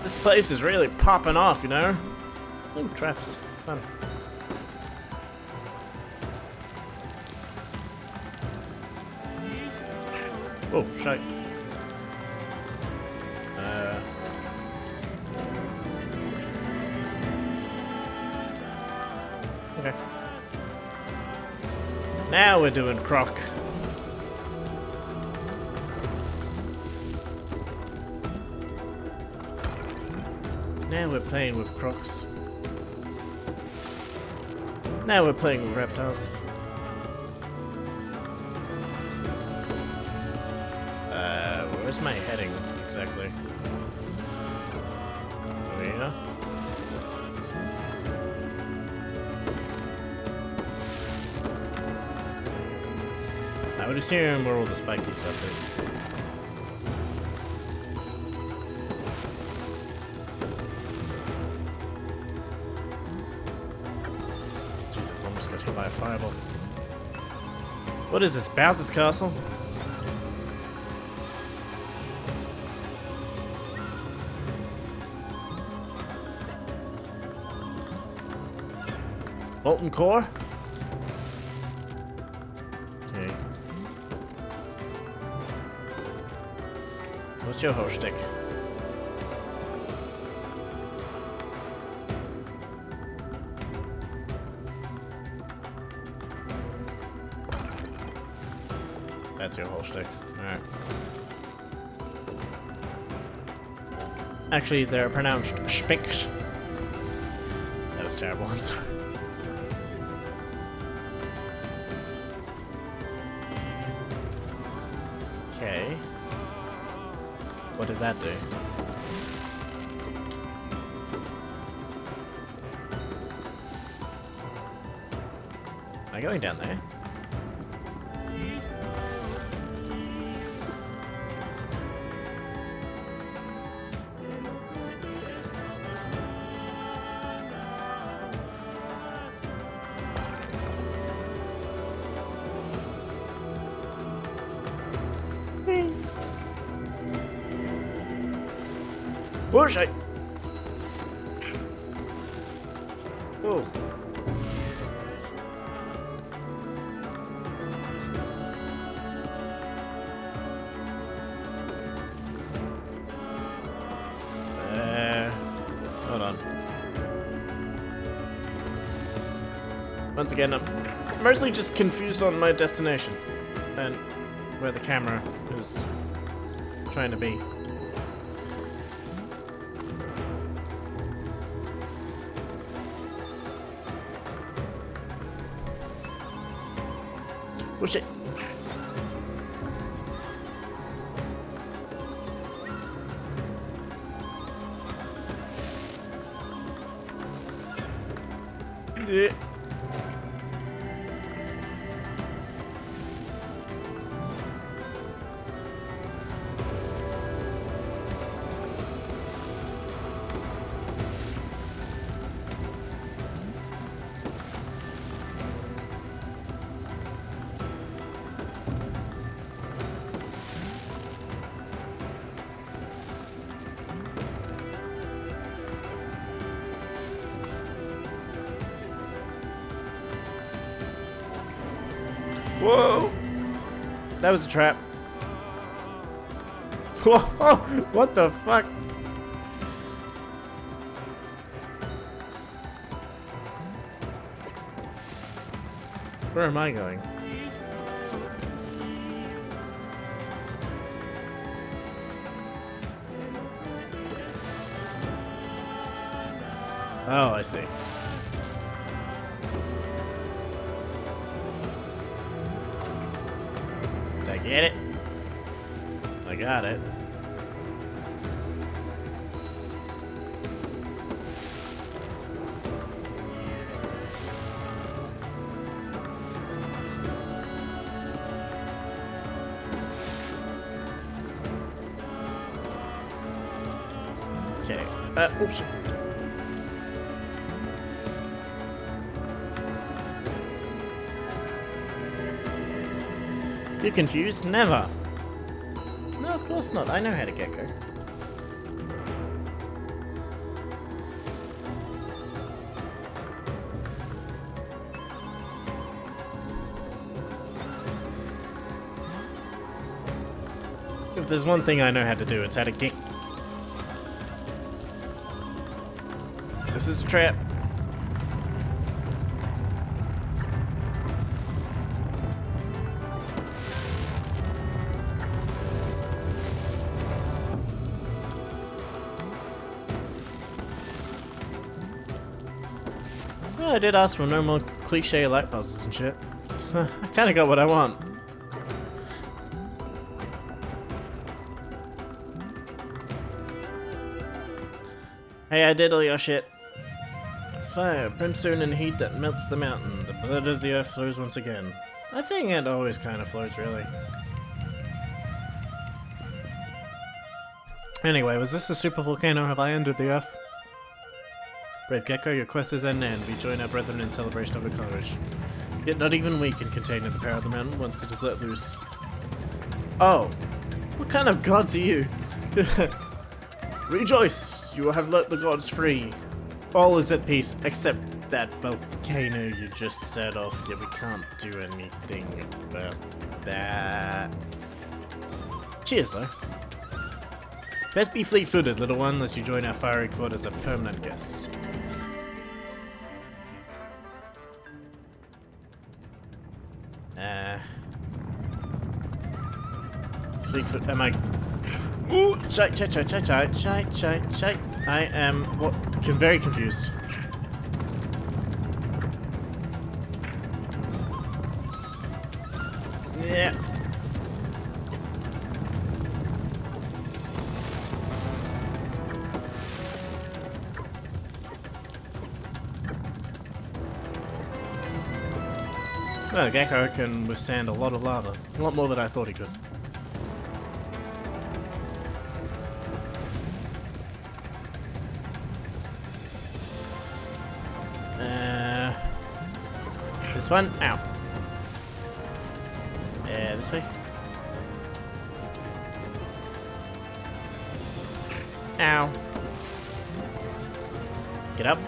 Speaker 1: This place is really popping off, you know? Ooh, traps. Fun. Oh, shite. Okay. Now we're doing croc. Now we're playing with crocs. Now we're playing with reptiles. Where's my heading exactly? Oh yeah. I would assume where all the spiky stuff is. Jesus, almost got hit by a fireball. What is this, Bowser's Castle? Molten core? Okay. What's your horse stick? That's your whole stick. Alright. Actually, they're pronounced spicks. That was terrible, I'm sorry. Okay. What did that do? Am I going down there? Push it! Oh. Hold on. Once again, I'm mostly just confused on my destination and where the camera is trying to be. Oh shit. Yeah. Whoa! That was a trap. Whoa! What the fuck? Where am I going? Oh, I see. Did I get it? I got it. Okay. Oops. You confused? Never. No, of course not. I know how to gecko. If there's one thing I know how to do, it's how to geek. This is a trap. Well, I did ask for no more cliche light puzzles and shit, so I kinda got what I want. Hey, I did all your shit. Fire, brimstone and heat that melts the mountain. The blood of the earth flows once again. I think it always kind of flows, really. Anyway, was this a super volcano? Have I entered the earth? Brave Gecko, your quest is at an end. We join our brethren in celebration of the courage. Yet not even we can contain the power of the mountain once it is let loose. Oh. What kind of gods are you? Rejoice! You have let the gods free. All is at peace, except that volcano you just set off. Yeah, we can't do anything about that. Cheers, though. Best be fleet-footed, little one, unless you join our fiery court as a permanent guest. Fleet-foot, am I... Ooh, shite. I am very confused. Yeah. Well, Gecko can withstand a lot of lava. A lot more than I thought he could. This one? Ow. This way? Ow. Get up.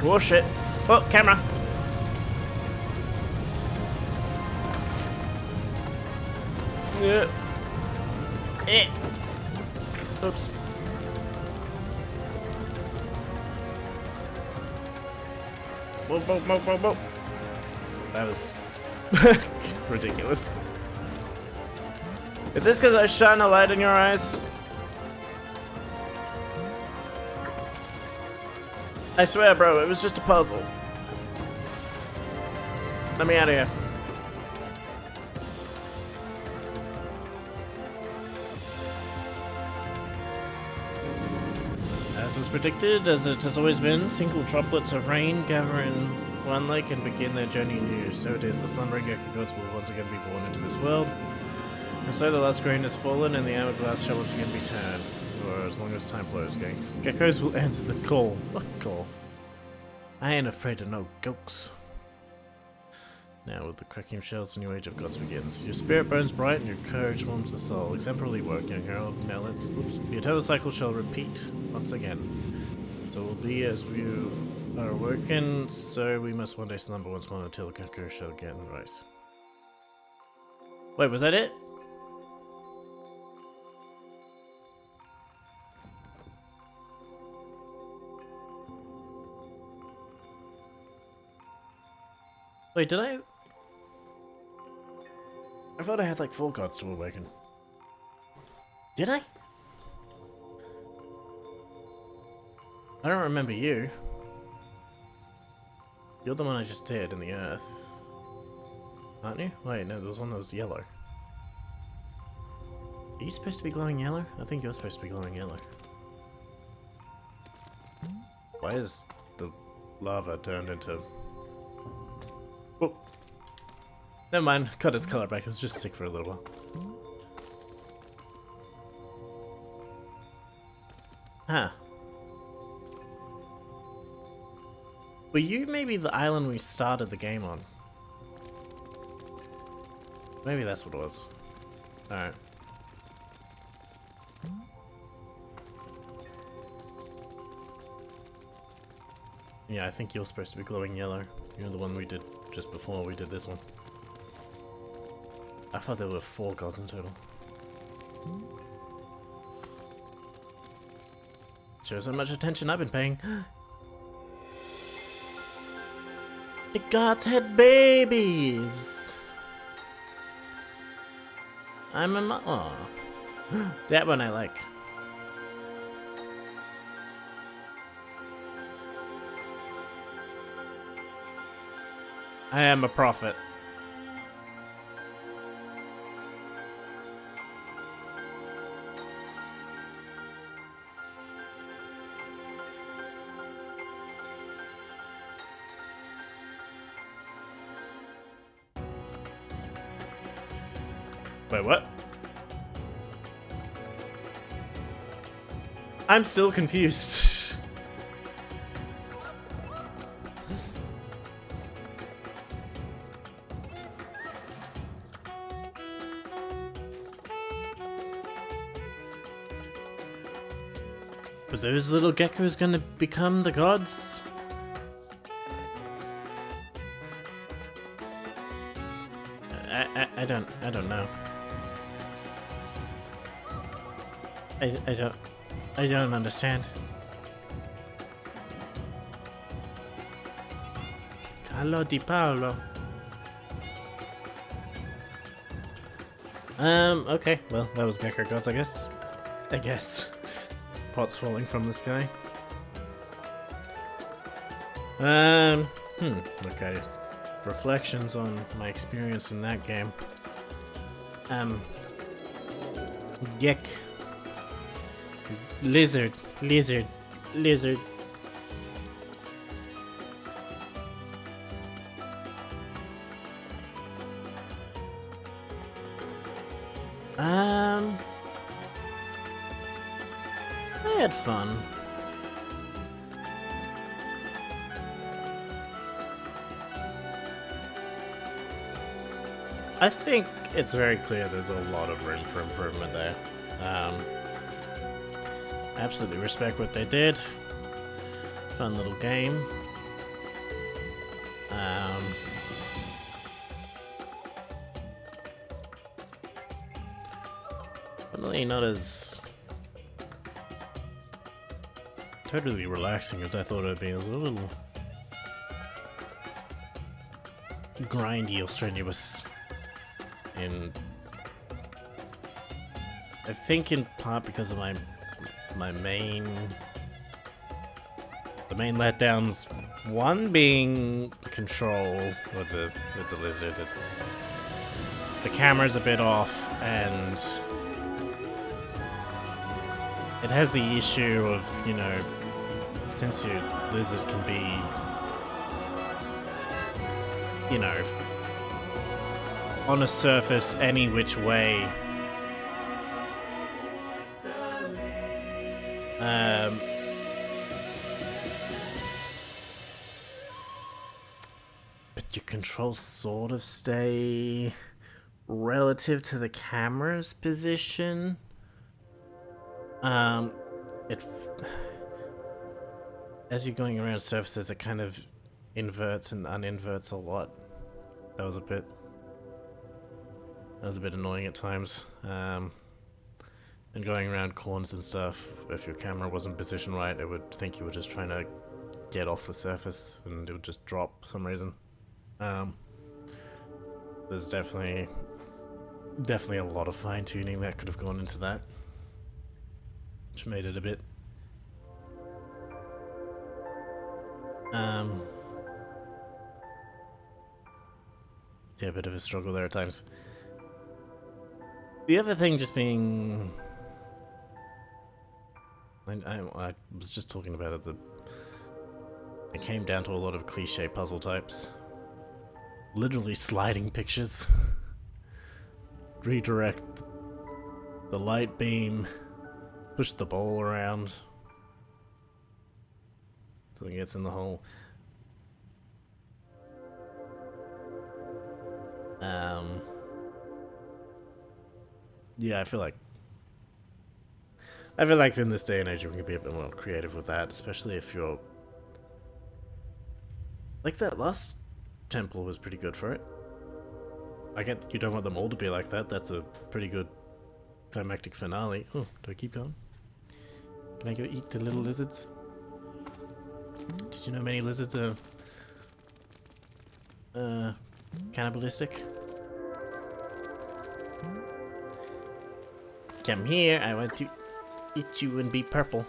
Speaker 1: Oh shit. Oh, camera. Yeah. Oops. Whoa. That was ridiculous. Is this because I shine a light in your eyes? I swear, bro, it was just a puzzle. Let me out of here. As was predicted, as it has always been, single droplets of rain gather in one lake and begin their journey anew. So it is, the slumbering gecko gods will once again be born into this world. And so the last grain has fallen and the hourglass shall once again be turned. For as long as time flows, gangs. Geckos will answer the call. What call? I ain't afraid of no ghosts. Now with the cracking shells, the new age of gods begins. Your spirit burns bright and your courage warms the soul. Exemplary work, young herald. Now let's... Oops. The eternal cycle shall repeat once again. So it will be as we are working, so we must one day slumber once more until Gecko shall get right. Wait, was that it? Wait, did I thought I had like 4 gods to awaken. Did I? I don't remember you. You're the one I just did in the earth. Aren't you? Wait, no, there was one that was yellow. Are you supposed to be glowing yellow? I think you're supposed to be glowing yellow. Why is the lava turned into... Oh. Never mind, cut its color back, it was just sick for a little while. Huh. Were you maybe the island we started the game on? Maybe that's what it was. Alright. Yeah, I think you're supposed to be glowing yellow. You're the one we did just before we did this one. I thought there were 4 gods in total. Shows how much attention I've been paying. The gods had babies! I'm a Aw. That one I like. I am a prophet. Wait, what? I'm still confused. Are those little geckos gonna become the gods? I don't know. I don't understand. Carlo Di Paolo. Okay. Well, that was Gecko Gods, I guess. Pots falling from the sky. Okay. Reflections on my experience in that game. Gek. Lizard. I had fun. I think it's very clear there's a lot of room for improvement there. Absolutely respect what they did. Fun little game. Definitely not as totally relaxing as I thought it would be. It was a little grindy or strenuous. And I think in part because of the main letdowns, one being control with the lizard. It's the camera's a bit off, and It has the issue of, you know, since your lizard can be, you know, on a surface any which way, but your controls sort of stay relative to the camera's position. It as you're going around surfaces, it kind of inverts and uninverts a lot. That was a bit annoying at times. And going around corners and stuff, if your camera wasn't positioned right, it would think you were just trying to get off the surface, and it would just drop for some reason. There's definitely a lot of fine tuning that could have gone into that, which made it a bit yeah, a bit of a struggle there at times. The other thing just being, I was just talking about it, that it came down to a lot of cliche puzzle types. Literally sliding pictures. Redirect the light beam, push the ball around so it gets in the hole. Yeah, I feel like in this day and age you can be a bit more creative with that, especially if you're like that last temple was pretty good for it. I get that you don't want them all to be like that. That's a pretty good climactic finale. Oh, do I keep going? Can I go eat the little lizards? Did you know many lizards are cannibalistic? Come here, I want to eat you and be purple.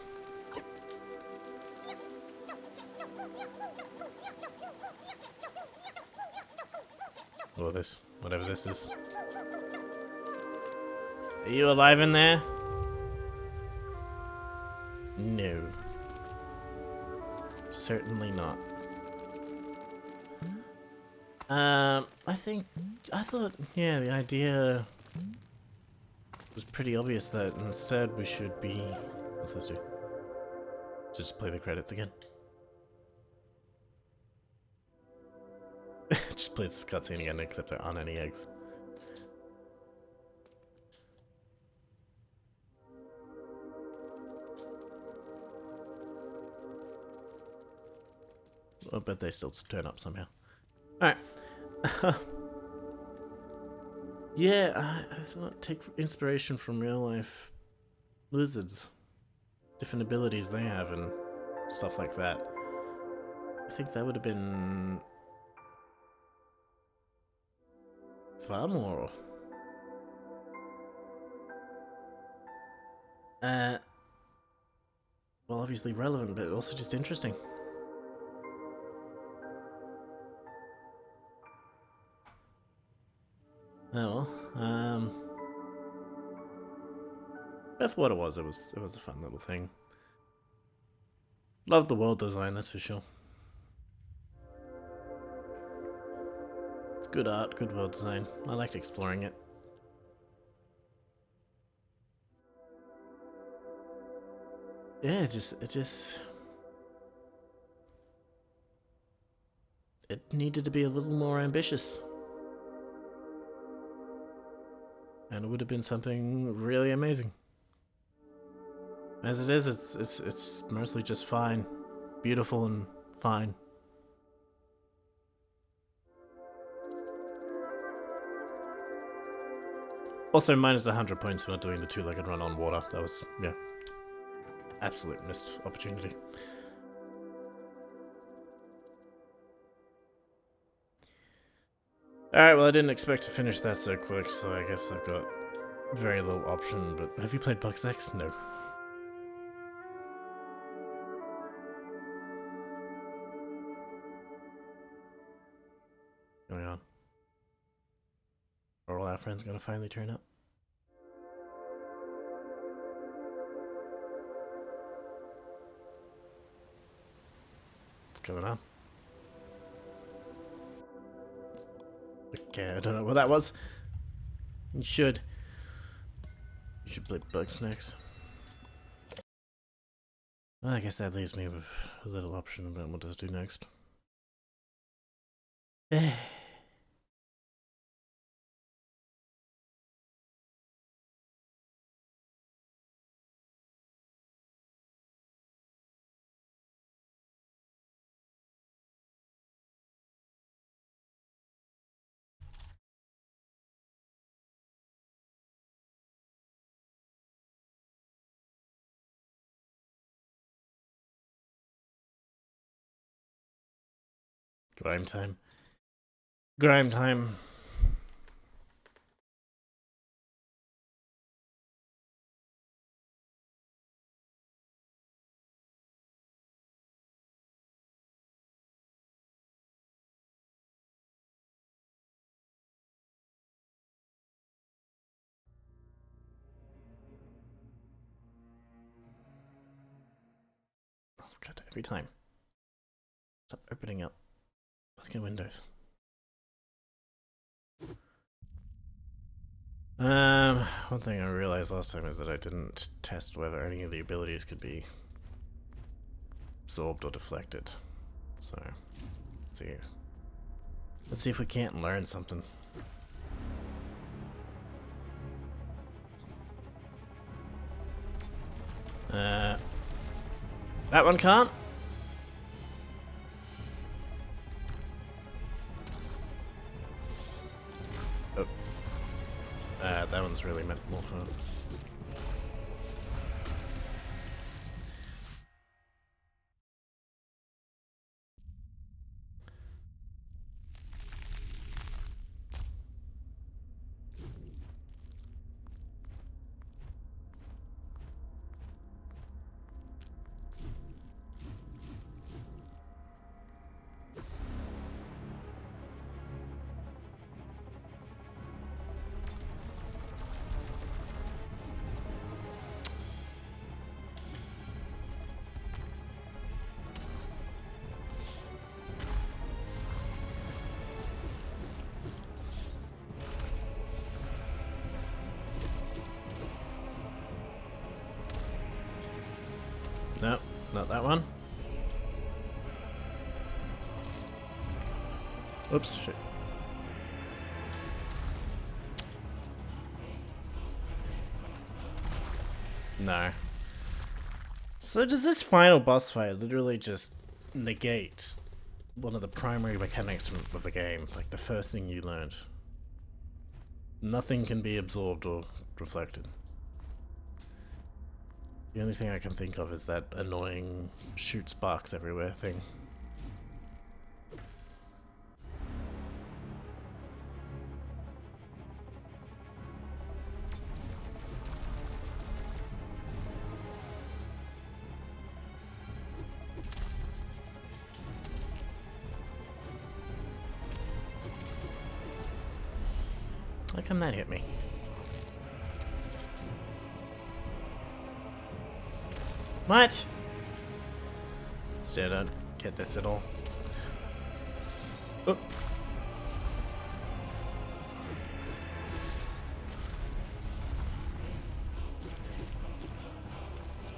Speaker 1: Or this, whatever this is. Are you alive in there? No. Certainly not. I thought, yeah, the idea was pretty obvious that instead we should be... What's this do? Just play the credits again. Just plays this cutscene again, except there aren't any eggs. Oh, but they still turn up somehow. Alright. Yeah, I thought take inspiration from real life lizards. Different abilities they have and stuff like that. I think that would have been far more well, obviously relevant, but also just interesting. Oh well, that's what it was. It was a fun little thing. Love the world design, that's for sure. It's good art, good world design. I liked exploring it. Yeah, it needed to be a little more ambitious. And it would have been something really amazing. As it is, it's mostly just fine. Beautiful and fine. Also, minus 100 points for doing the two-legged run on water. That was, yeah, absolute missed opportunity. Alright, well I didn't expect to finish that so quick, so I guess I've got very little option, but have you played Bugsnax? No. Going on. Are all our friends gonna finally turn up? What's going on? Okay, I don't know what that was. You should play bug snacks. Well, I guess that leaves me with a little option about what to do next. Grime time. Grime time. Oh god, every time. Stop opening up fucking windows. One thing I realized last time is that I didn't test whether any of the abilities could be absorbed or deflected. So, let's see if we can't learn something. That one can't? Oh. That one's really meant more fun. No, not that one. Oops, shit. No. So does this final boss fight literally just negate one of the primary mechanics of the game? Like the first thing you learned. Nothing can be absorbed or reflected. The only thing I can think of is that annoying shoot sparks everywhere thing. How come that hit me? What? Still don't get this at all. Oh.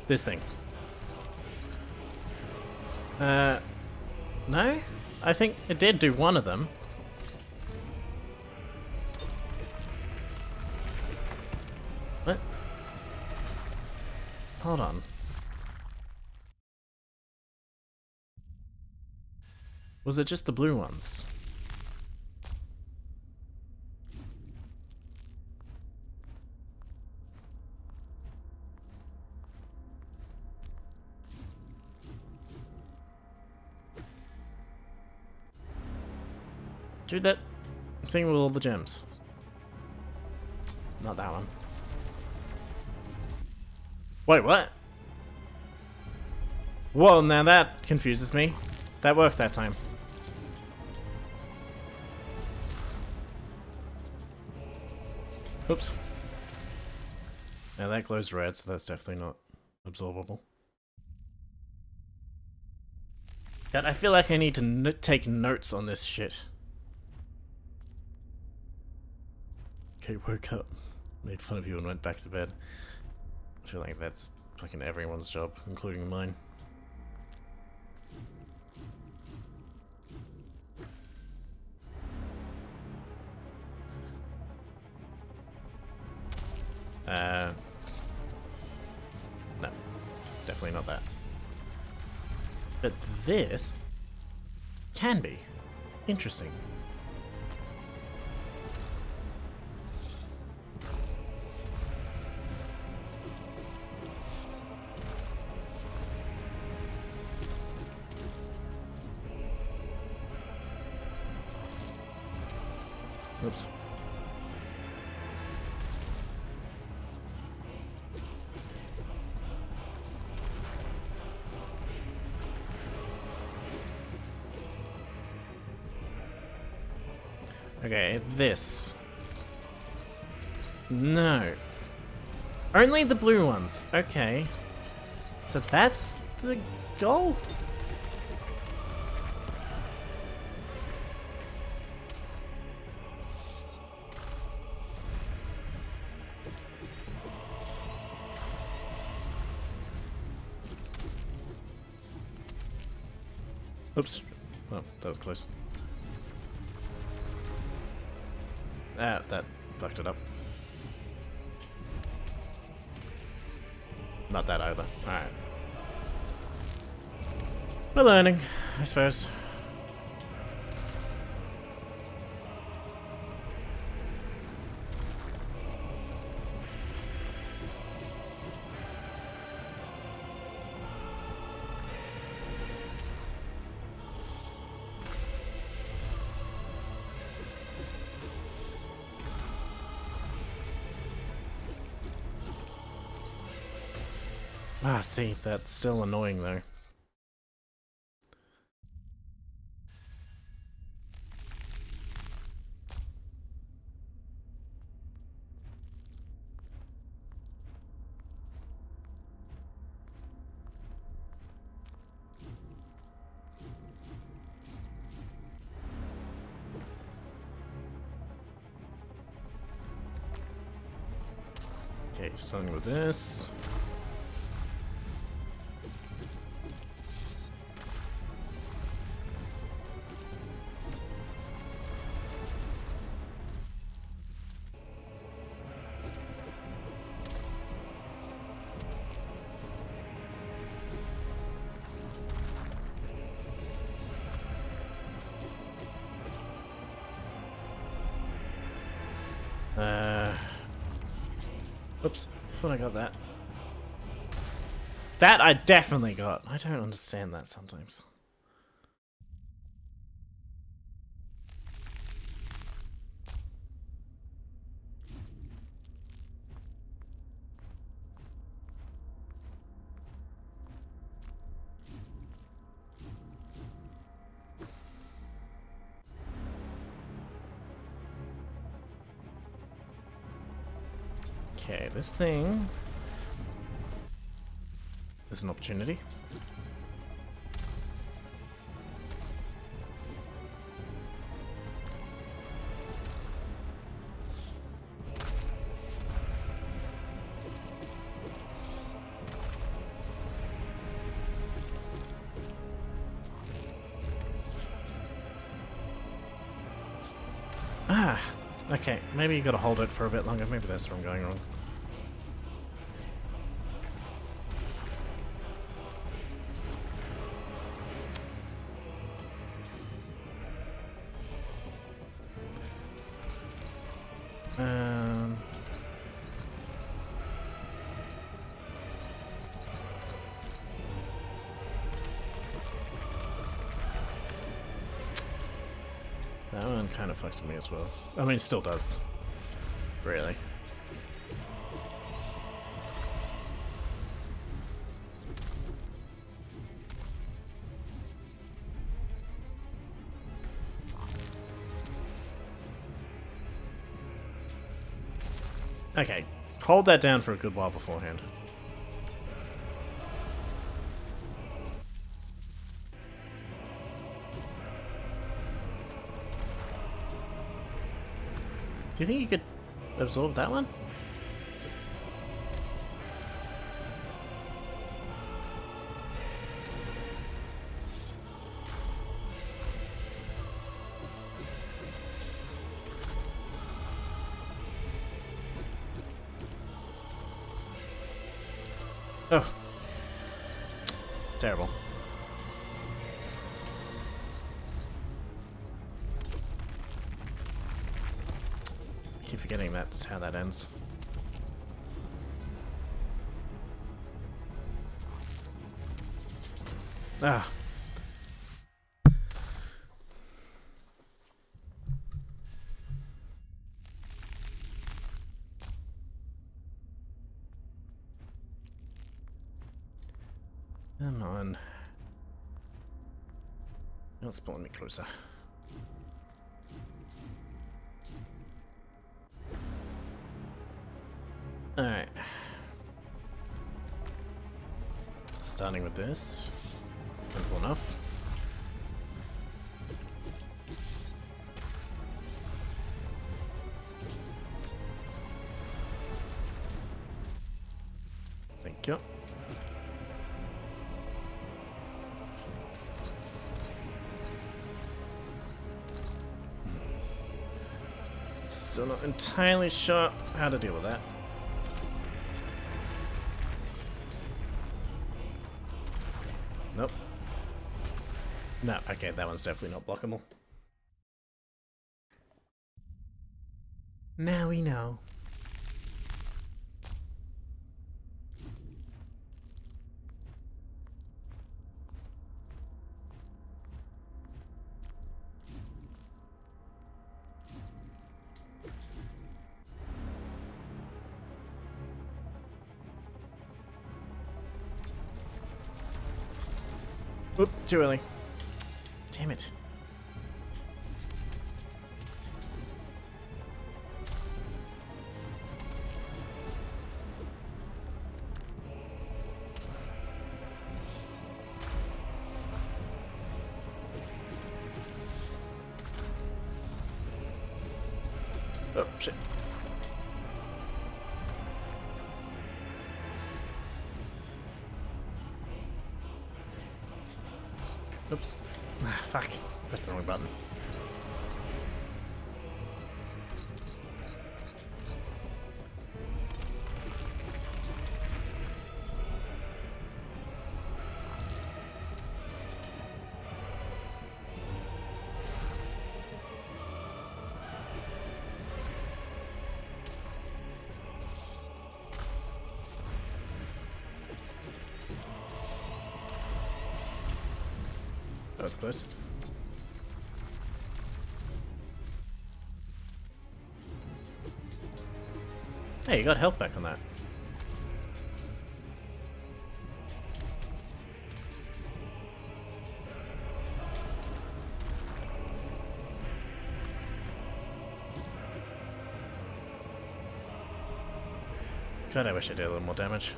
Speaker 1: This thing. No? I think it did do one of them. What? Hold on. Was it just the blue ones? Dude, that thing with all the gems. Not that one. Wait, what? Well, now that confuses me. That worked that time. Oops. Now that glows red, so that's definitely not absorbable. God, I feel like I need to take notes on this shit. Okay, woke up, made fun of you and went back to bed. I feel like that's fucking everyone's job, including mine. No. Definitely not that. But this can be interesting. Oops. Okay, this. No. Only the blue ones. Okay. So that's the goal? Oops. Oh, that was close. Ah, that fucked it up. Not that either. Alright. We're learning, I suppose. Ah, see, that's still annoying though. Okay, starting with this. Oops, thought I got that. That I definitely got. I don't understand that sometimes. Okay, this thing is an opportunity. Ah, okay, maybe you gotta hold it for a bit longer. Maybe that's where I'm going wrong. That one kind of fucks with me as well. I mean, it still does. Really. Okay, hold that down for a good while beforehand. you think you could absorb that one? Oh. Terrible. I keep forgetting that's how that ends. Ah. Come on. Don't spawn me closer. Alright. Starting with this. Simple enough. Thank you. Still not entirely sure how to deal with that. Nope. No, okay, that one's definitely not blockable. Now we know. Oop, too early. Damn it. Oh, shit. Oops. Ah, fuck. Pressed the wrong button. That was close. Hey, you got health back on that. God, I wish I did a little more damage.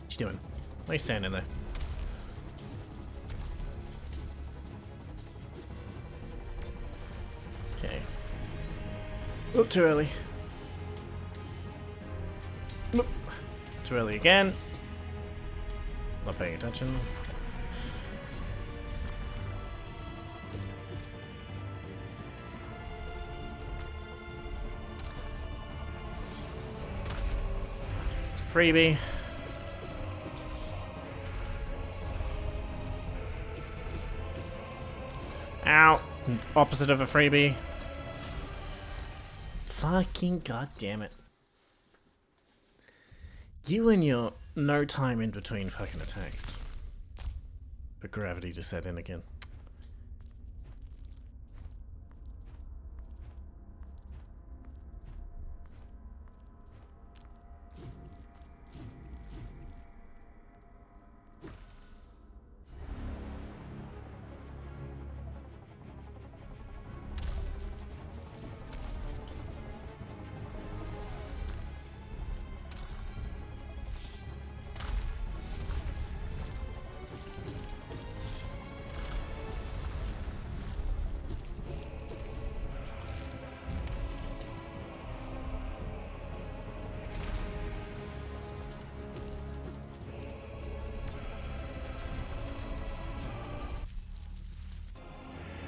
Speaker 1: What you doing? Why are you standing there? Okay. Oh, too early. Nope. Too early again. Not paying attention. Freebie. Ow! Opposite of a freebie. Fucking goddamn it. You and your no time in between fucking attacks. For gravity to set in again.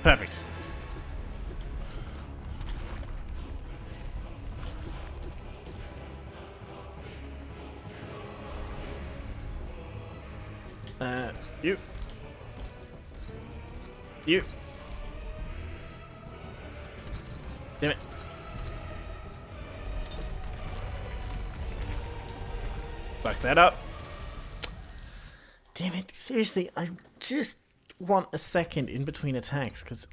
Speaker 1: Perfect. You. You. Damn it. Fuck that up. Damn it, seriously, I just want a second in between attacks, because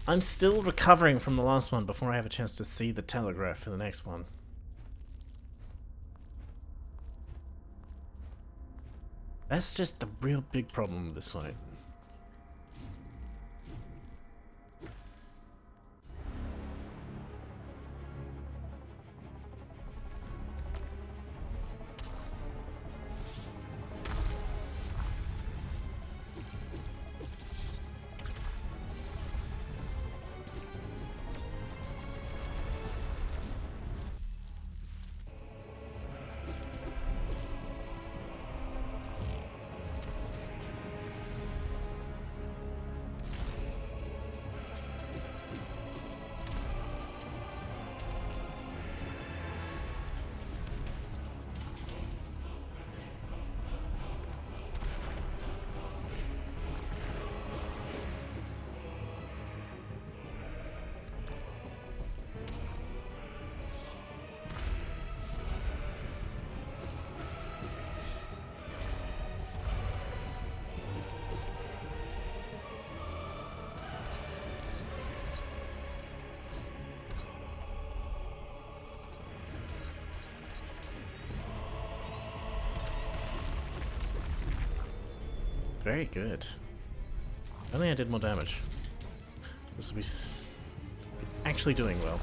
Speaker 1: I'm still recovering from the last one before I have a chance to see the telegraph for the next one. That's just the real big problem with this fight. Very good. If only I did more damage. This will be actually doing well.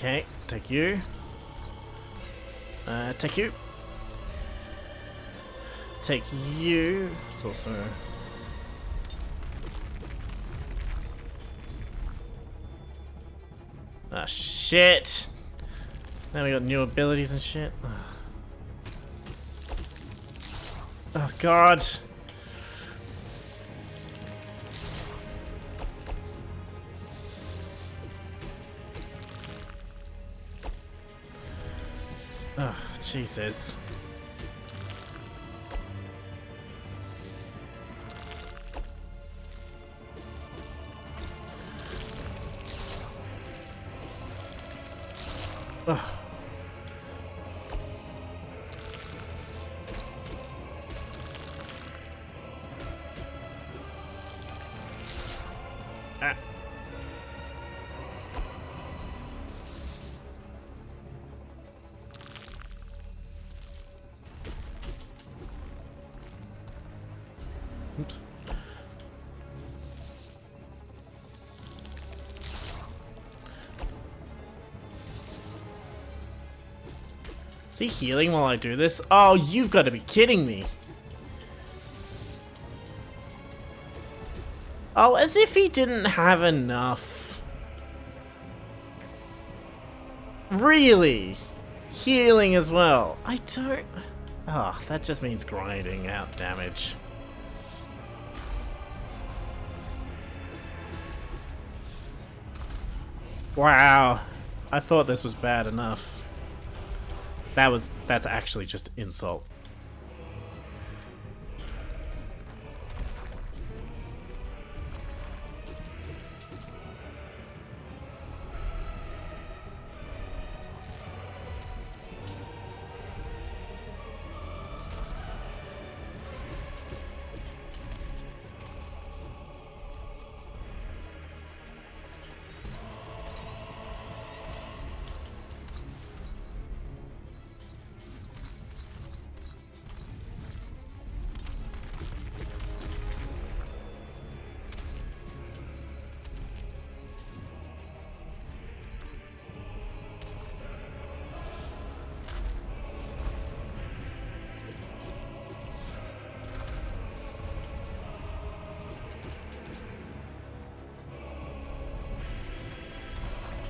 Speaker 1: Okay, take you. Take you. Take you. It's also... Ah, shit! Now we got new abilities and shit. Oh, God! Oh, Jesus. Oh. Ah. Oops. Is he healing while I do this? Oh, you've got to be kidding me. Oh, as if he didn't have enough. Really? Healing as well. I don't... Oh, that just means grinding out damage. Wow. I thought this was bad enough. That's actually just insult.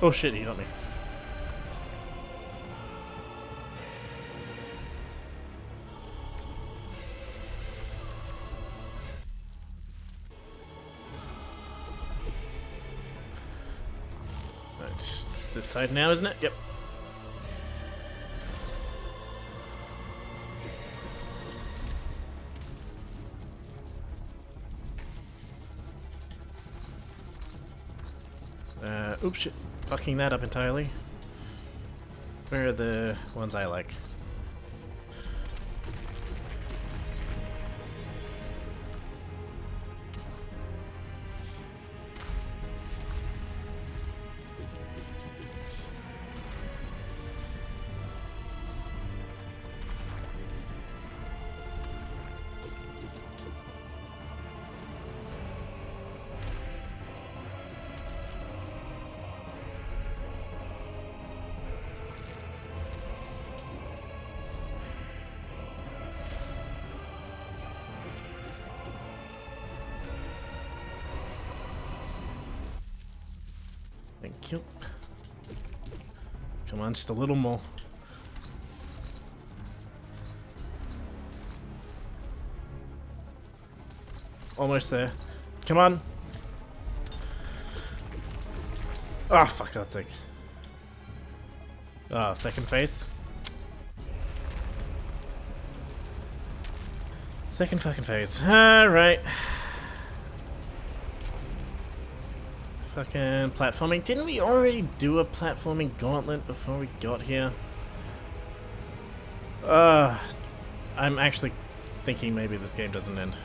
Speaker 1: Oh shit, he got me. Right, it's this side now, isn't it? Yep. Oops, shit. Fucking that up entirely. Where are the ones I like? Thank you. Come on, just a little more. Almost there. Come on. Ah, oh, fuck God's sake. Ah, oh, second phase. Second fucking phase. Alright. Fucking platforming. Didn't we already do a platforming gauntlet before we got here? I'm actually thinking maybe this game doesn't end.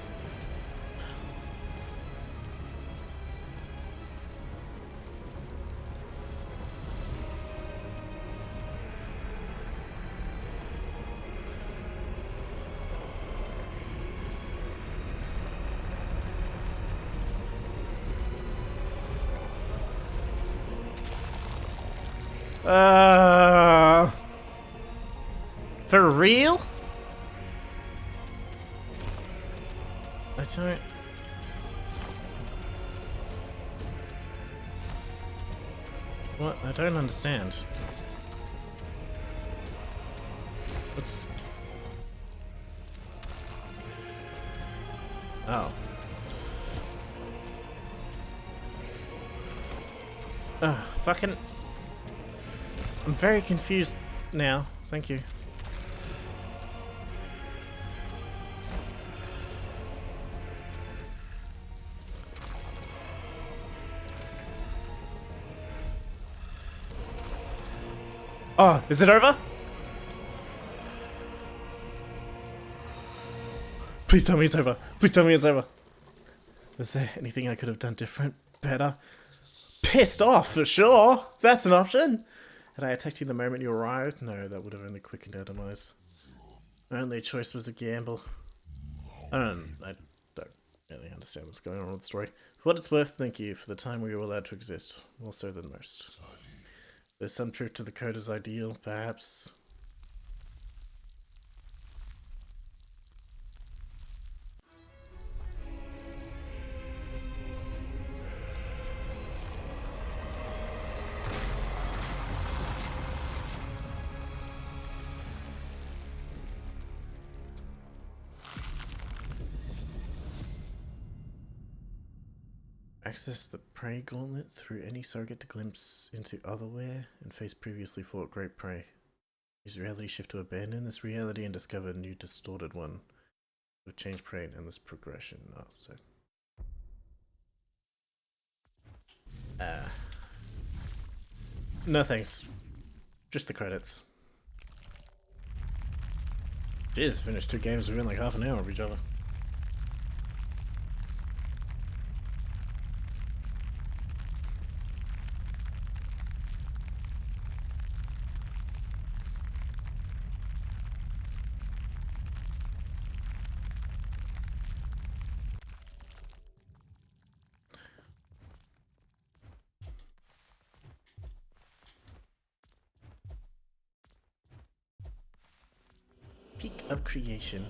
Speaker 1: For real? I don't... What? I don't understand. What's... Oh. Fucking... I'm very confused now. Thank you. Oh, is it over? Please tell me it's over. Please tell me it's over. Is there anything I could have done different? Better? Pissed off, for sure. That's an option. Had I attacked you the moment you arrived? No, that would have only quickened our demise. My only choice was a gamble. I don't really understand what's going on with the story. For what it's worth, thank you for the time we were allowed to exist. More so than most. There's some truth to the coder's ideal, perhaps. Access the prey gauntlet through any surrogate to glimpse into otherwhere and face previously fought great prey. Use reality shift to abandon this reality and discover a new distorted one. With change prey and endless progression. Oh, so. No thanks. Just the credits. Jeez, finished 2 games within like half an hour of each other. Peak of creation.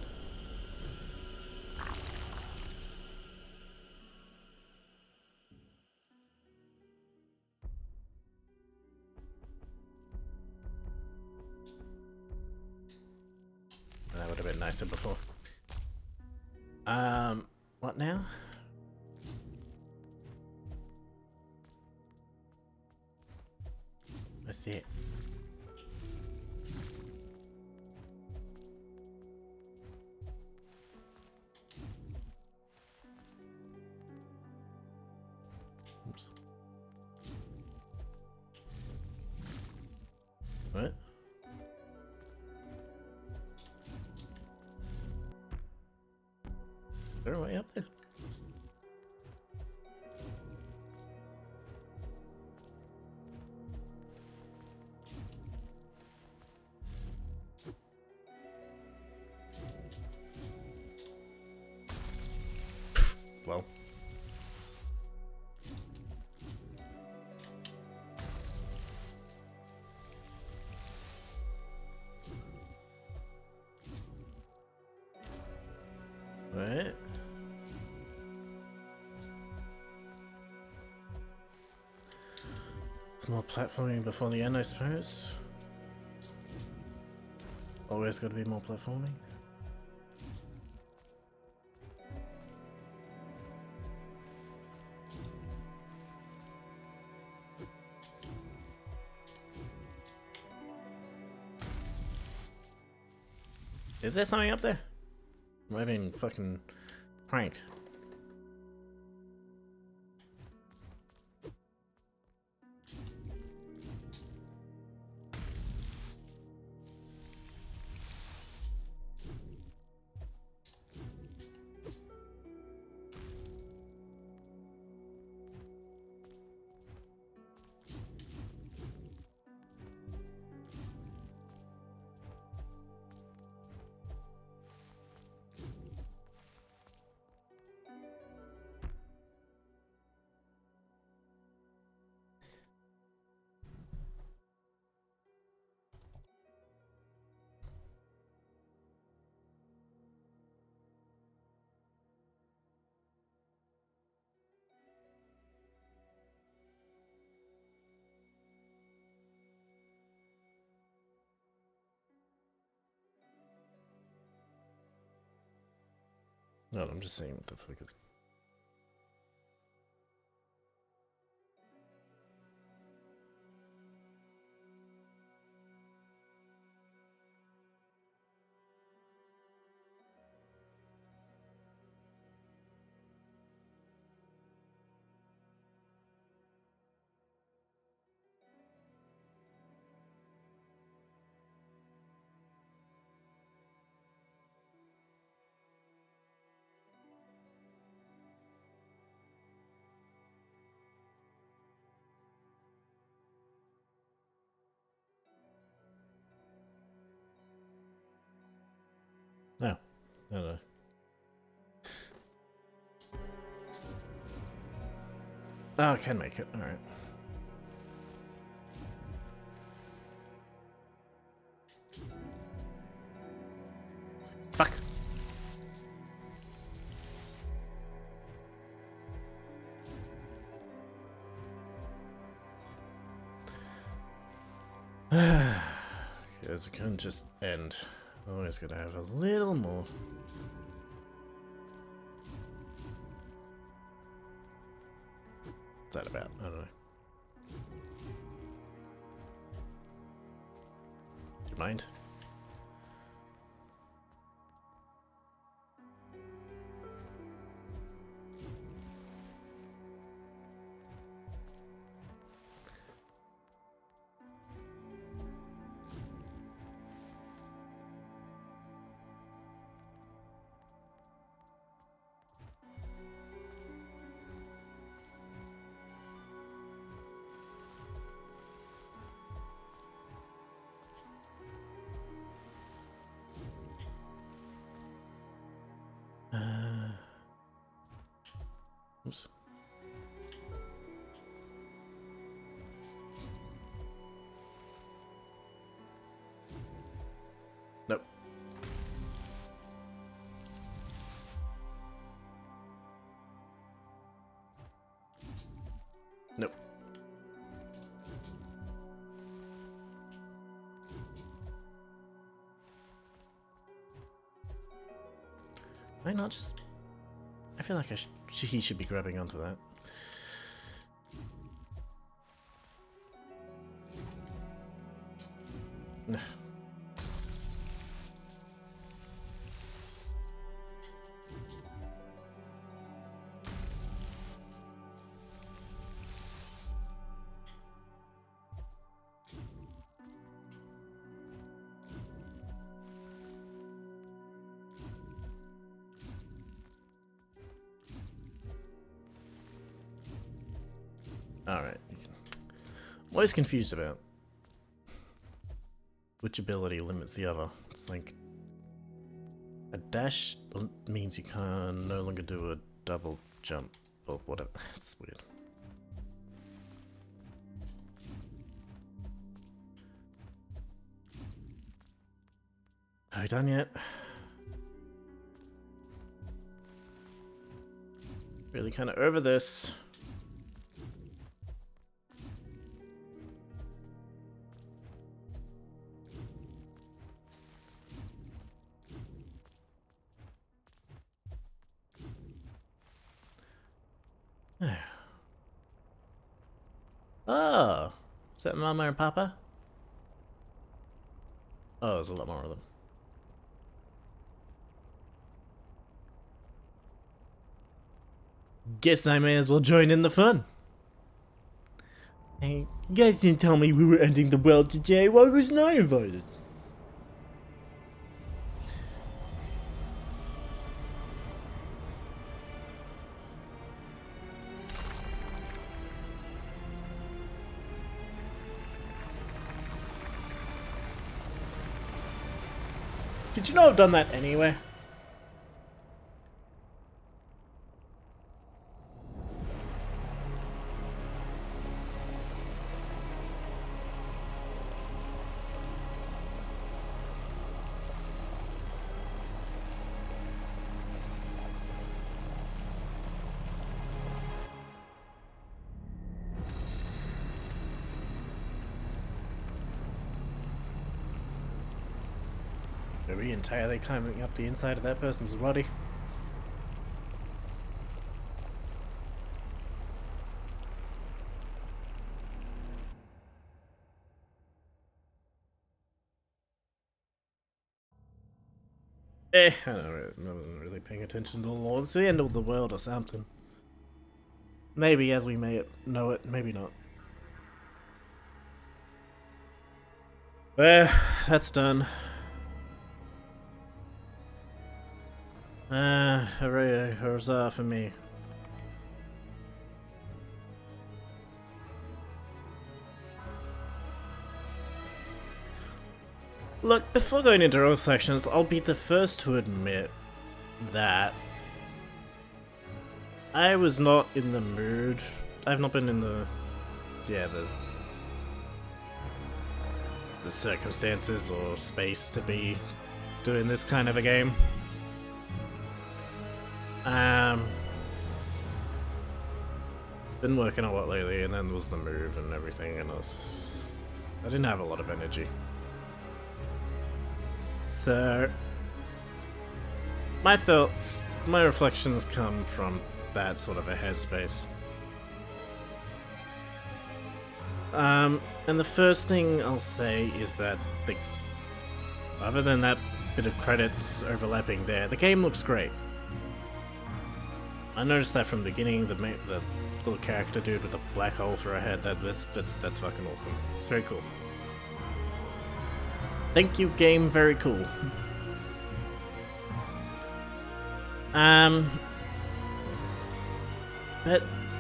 Speaker 1: That would have been nicer before. What now? That's it. Oops. What? Is there a way up there? Well. What? It's more platforming before the end, I suppose. Always gotta be more platforming. Is there something up there? Am I being fucking pranked? No, I'm just saying what the fuck is. No, no. Oh, I can make it. All right. Fuck. Because it can't just end. Always gotta have a little more. What's that about? I don't know. Do you mind? Why not just... I feel like he should be grabbing onto that. Alright. I'm always confused about which ability limits the other. It's like a dash means you can no longer do a double jump or whatever. It's weird. Are we done yet? Really kind of over this. Oh, is that Mama and Papa? Oh, there's a lot more of them. Guess I may as well join in the fun. Hey, you guys didn't tell me we were ending the world today. Why wasn't I invited? Did you know I've done that anyway? Are we entirely climbing up the inside of that person's body? I wasn't really paying attention to the law. It's the end of the world or something. Maybe as we may know it, maybe not. Well, that's done. Hooray, huzzah for me. Look, before going into reflections, I'll be the first to admit that I was not in the mood. I've not been in the circumstances or space to be doing this kind of a game. Been working a lot lately, and then was the move and everything, and I didn't have a lot of energy. So, my thoughts, my reflections come from that sort of a headspace. And the first thing I'll say is that other than that bit of credits overlapping there, the game looks great. I noticed that from the beginning, the little character dude with a black hole for a head, that's fucking awesome. It's very cool. Thank you, game, very cool. But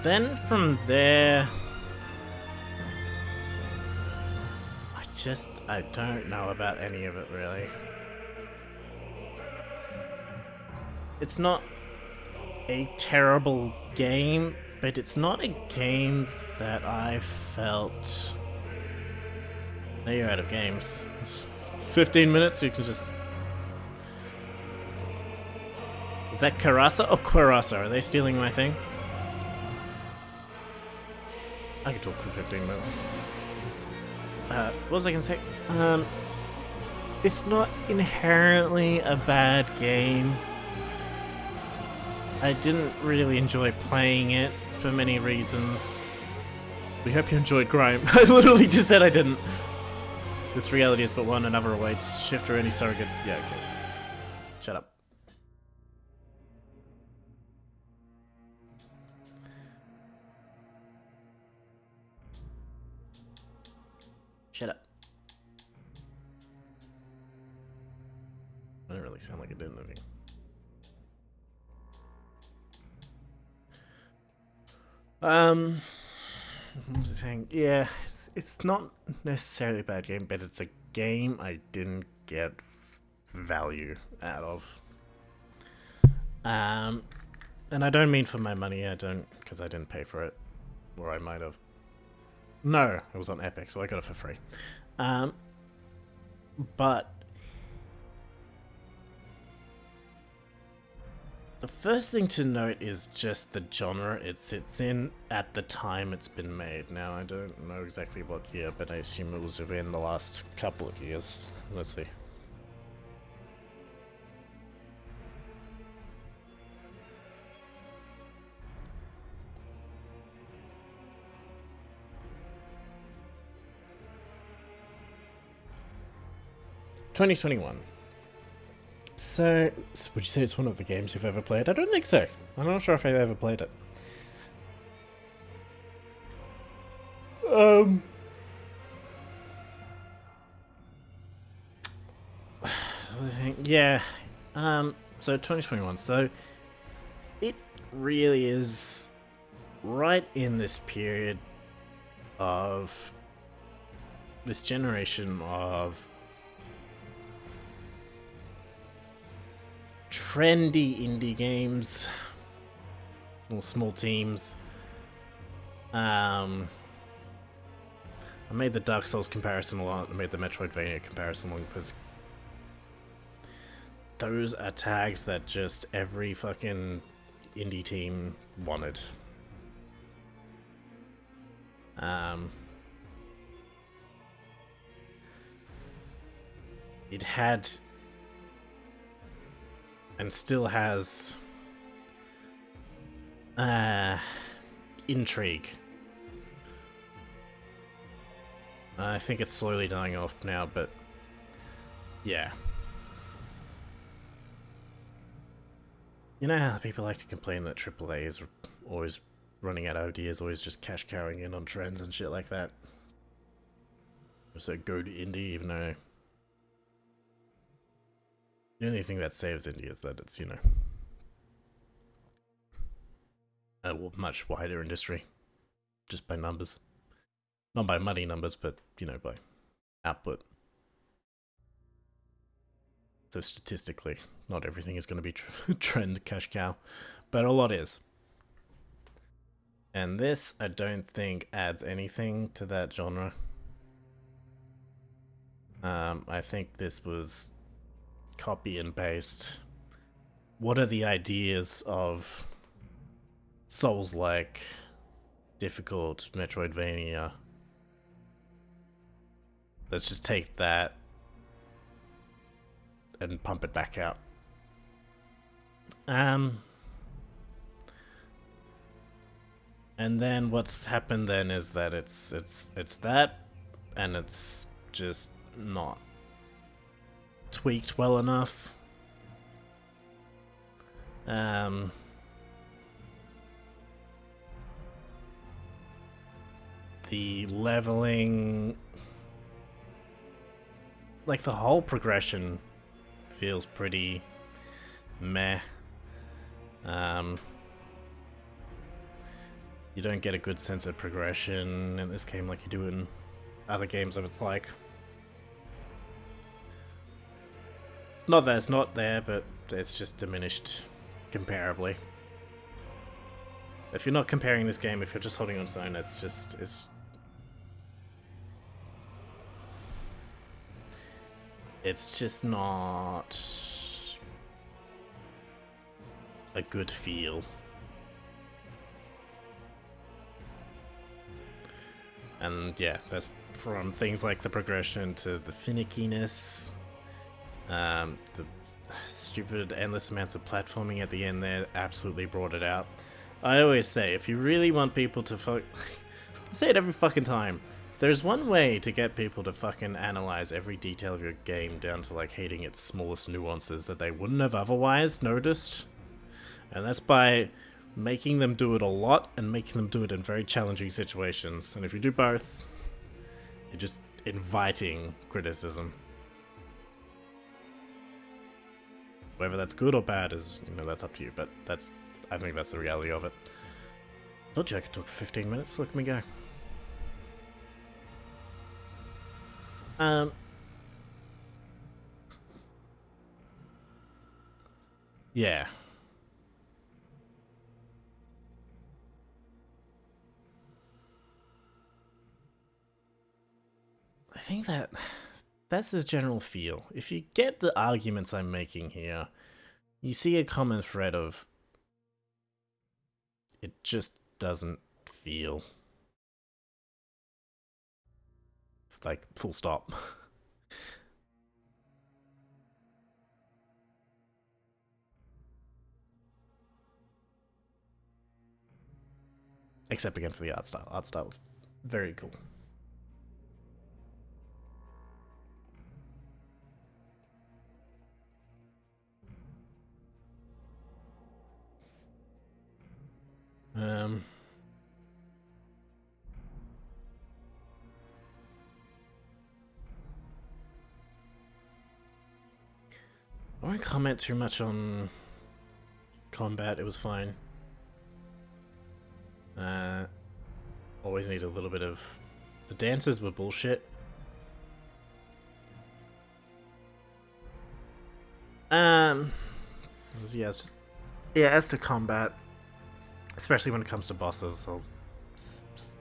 Speaker 1: then from there, I don't know about any of it, really. It's not a terrible game, but it's not a game that I felt... Now you're out of games. 15 minutes, you can just... Is that Karasa or Quarasa? Are they stealing my thing? I can talk for 15 minutes. What was I gonna say? It's not inherently a bad game. I didn't really enjoy playing it for many reasons. We hope you enjoyed Grime. I literally just said I didn't. This reality is but one, another awaits. Shift or any surrogate. Yeah, okay. Shut up. Shut up. I don't really sound like I did anything. What was I saying? Yeah, it's not necessarily a bad game, but it's a game I didn't get value out of. And I don't mean for my money, I don't, because I didn't pay for it. Or I might have. No, it was on Epic, so I got it for free. But the first thing to note is just the genre it sits in at the time it's been made. Now, I don't know exactly what year, but I assume it was within the last couple of years. Let's see. $2021. So, would you say it's one of the games you've ever played? I don't think so. I'm not sure if I've ever played it. Yeah. So 2021. So, it really is right in this period of this generation of trendy indie games or small teams. I made the Dark Souls comparison a lot. I made the Metroidvania comparison a lot because those are tags that just every fucking indie team wanted. It had and still has intrigue. I think it's slowly dying off now, but yeah. You know how people like to complain that AAA is always running out of ideas, always just cash cowing in on trends and shit like that. So go to indie, even though the only thing that saves indie is that it's, you know, a much wider industry, just by numbers. Not by money numbers, but, you know, by output. So statistically, not everything is going to be trend cash cow, but a lot is. And this, I don't think, adds anything to that genre. I think this was copy and paste. What are the ideas of Souls-like, difficult Metroidvania? Let's just take that and pump it back out. And then what's happened then is that it's that, and it's just not tweaked well enough. The leveling, like the whole progression feels pretty meh. You don't get a good sense of progression in this game like you do in other games of its like. It's not that it's not there, but it's just diminished comparably. If you're not comparing this game, if you're just holding on its own, it's just not a good feel. And yeah, that's from things like the progression to the finickiness The stupid endless amounts of platforming at the end there absolutely brought it out. I always say, if you really want people to I say it every fucking time. There's one way to get people to fucking analyze every detail of your game down to like hating its smallest nuances that they wouldn't have otherwise noticed. And that's by making them do it a lot and making them do it in very challenging situations. And if you do both, you're just inviting criticism. Whether that's good or bad is, that's up to you, but I think that's the reality of it. Told you I could talk 15 minutes, look at me go. Yeah. I think that's the general feel. If you get the arguments I'm making here, you see a common thread of it just doesn't feel like full stop. Except again for the art style. Art style is very cool. I won't comment too much on combat, it was fine. Always needs a little bit of... The dances were bullshit. Yes. Yeah, as to combat, especially when it comes to bosses, I'll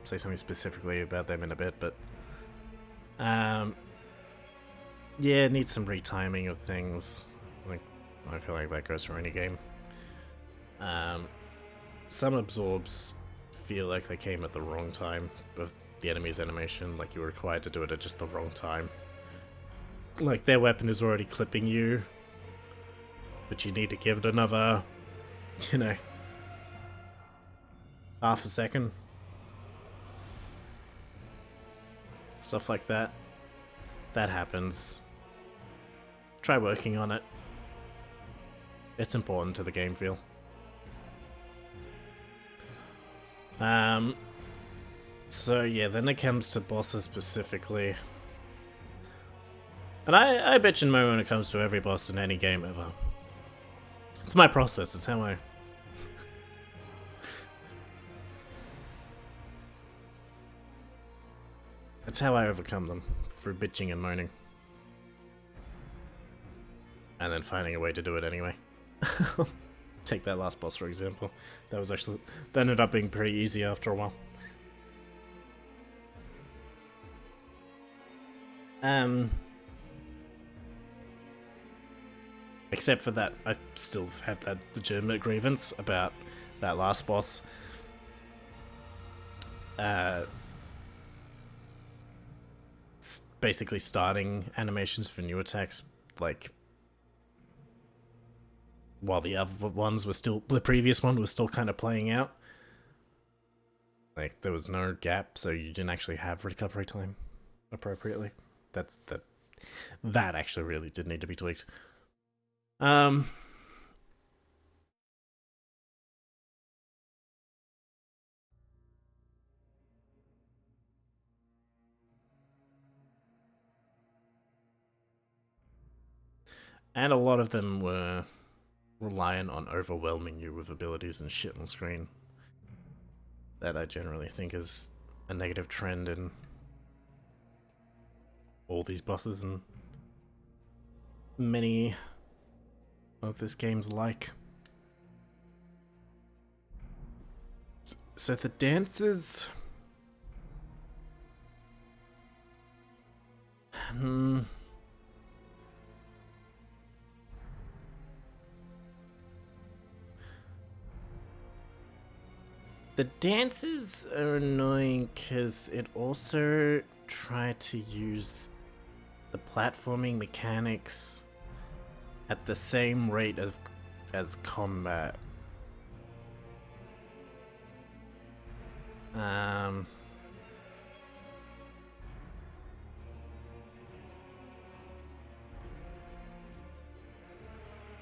Speaker 1: say something specifically about them in a bit, but... yeah, it needs some retiming of things. I feel like that goes for any game. Some absorbs feel like they came at the wrong time with the enemy's animation, like you were required to do it at just the wrong time. Like their weapon is already clipping you, but you need to give it another, half a second. Stuff like that. That happens. Try working on it. It's important to the game feel. So yeah, then it comes to bosses specifically. And I bitch and moan when it comes to every boss in any game ever. It's my process, it's how I... That's how I overcome them, through bitching and moaning. And then finding a way to do it anyway. Take that last boss for example. That ended up being pretty easy after a while. Except for that, I still have that legitimate grievance about that last boss. Basically starting animations for new attacks, like, while the other ones were still, the previous one was still kind of playing out. Like, there was no gap, so you didn't actually have recovery time appropriately. That actually really did need to be tweaked. And a lot of them were reliant on overwhelming you with abilities and shit on screen. That I generally think is a negative trend in all these bosses and many of this game's like. So the dances... The dances are annoying because it also tried to use the platforming mechanics at the same rate as combat.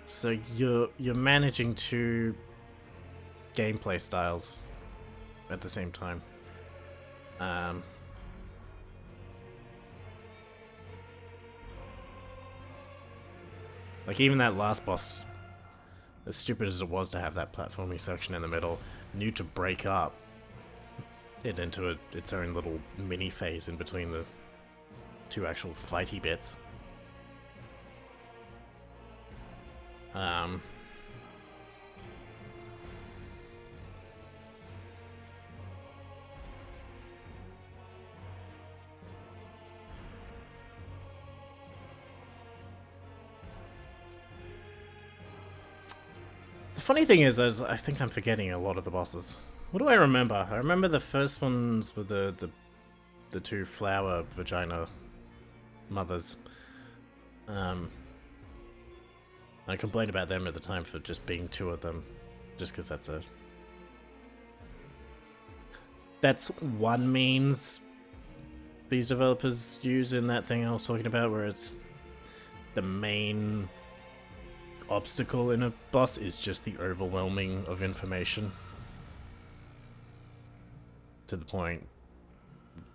Speaker 1: So you're managing two gameplay styles at the same time. Like even that last boss, as stupid as it was to have that platforming section in the middle, knew to break up it into its own little mini phase in between the two actual fighty bits. The funny thing is I think I'm forgetting a lot of the bosses. What do I remember? I remember the first ones were the two flower vagina mothers. I complained about them at the time for just being two of them, just because that's one means these developers use in that thing I was talking about, where it's the main obstacle in a boss is just the overwhelming of information to the point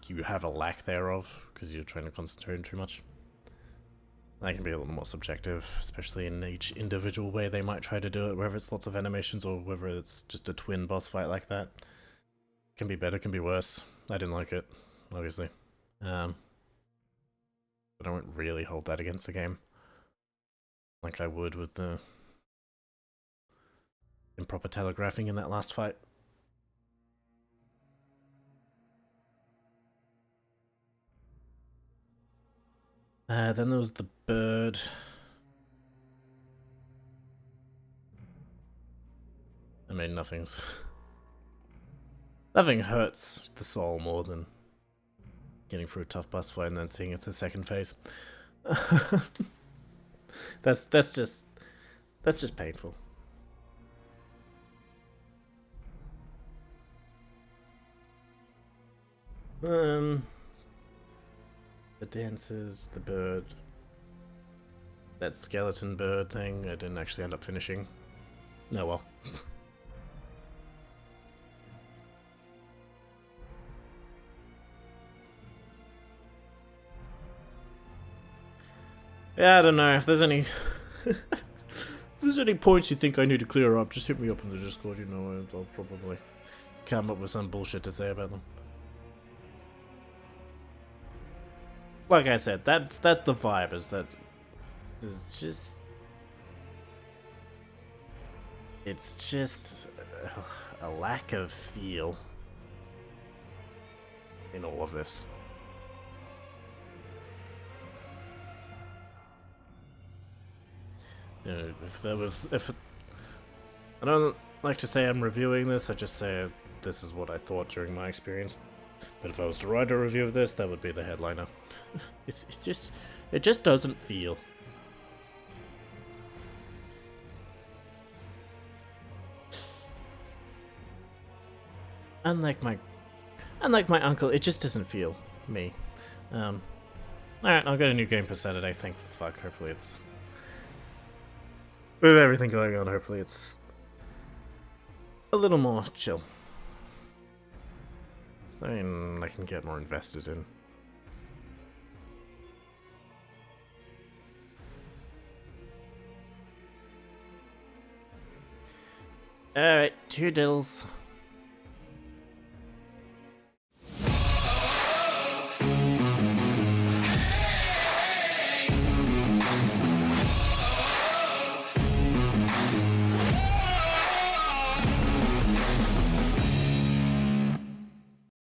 Speaker 1: you have a lack thereof because you're trying to concentrate too much. That can be a little more subjective, especially in each individual way they might try to do it, whether it's lots of animations or whether it's just a twin boss fight like that. Can be better, can be worse. I didn't like it, obviously. But I won't really hold that against the game like I would with the improper telegraphing in that last fight. Then there was the bird. I mean, nothing hurts the soul more than getting through a tough boss fight and then seeing it's the second phase. that's just painful. The dancers, the bird, that skeleton bird thing I didn't actually end up finishing. Oh well. Yeah, I don't know if there's any points you think I need to clear up, just hit me up in the Discord, you know, I'll probably come up with some bullshit to say about them. Like I said, that's the vibe, is that there's just... It's just a lack of feel in all of this. You know, I don't like to say I'm reviewing this, I just say this is what I thought during my experience. But if I was to write a review of this, that would be the headliner. It just doesn't feel. Unlike my uncle, it just doesn't feel me. Alright, I'll get a new game for Saturday, thank fuck, hopefully it's... With everything going on, hopefully it's a little more chill. Something I can get more invested in. Alright, toodles.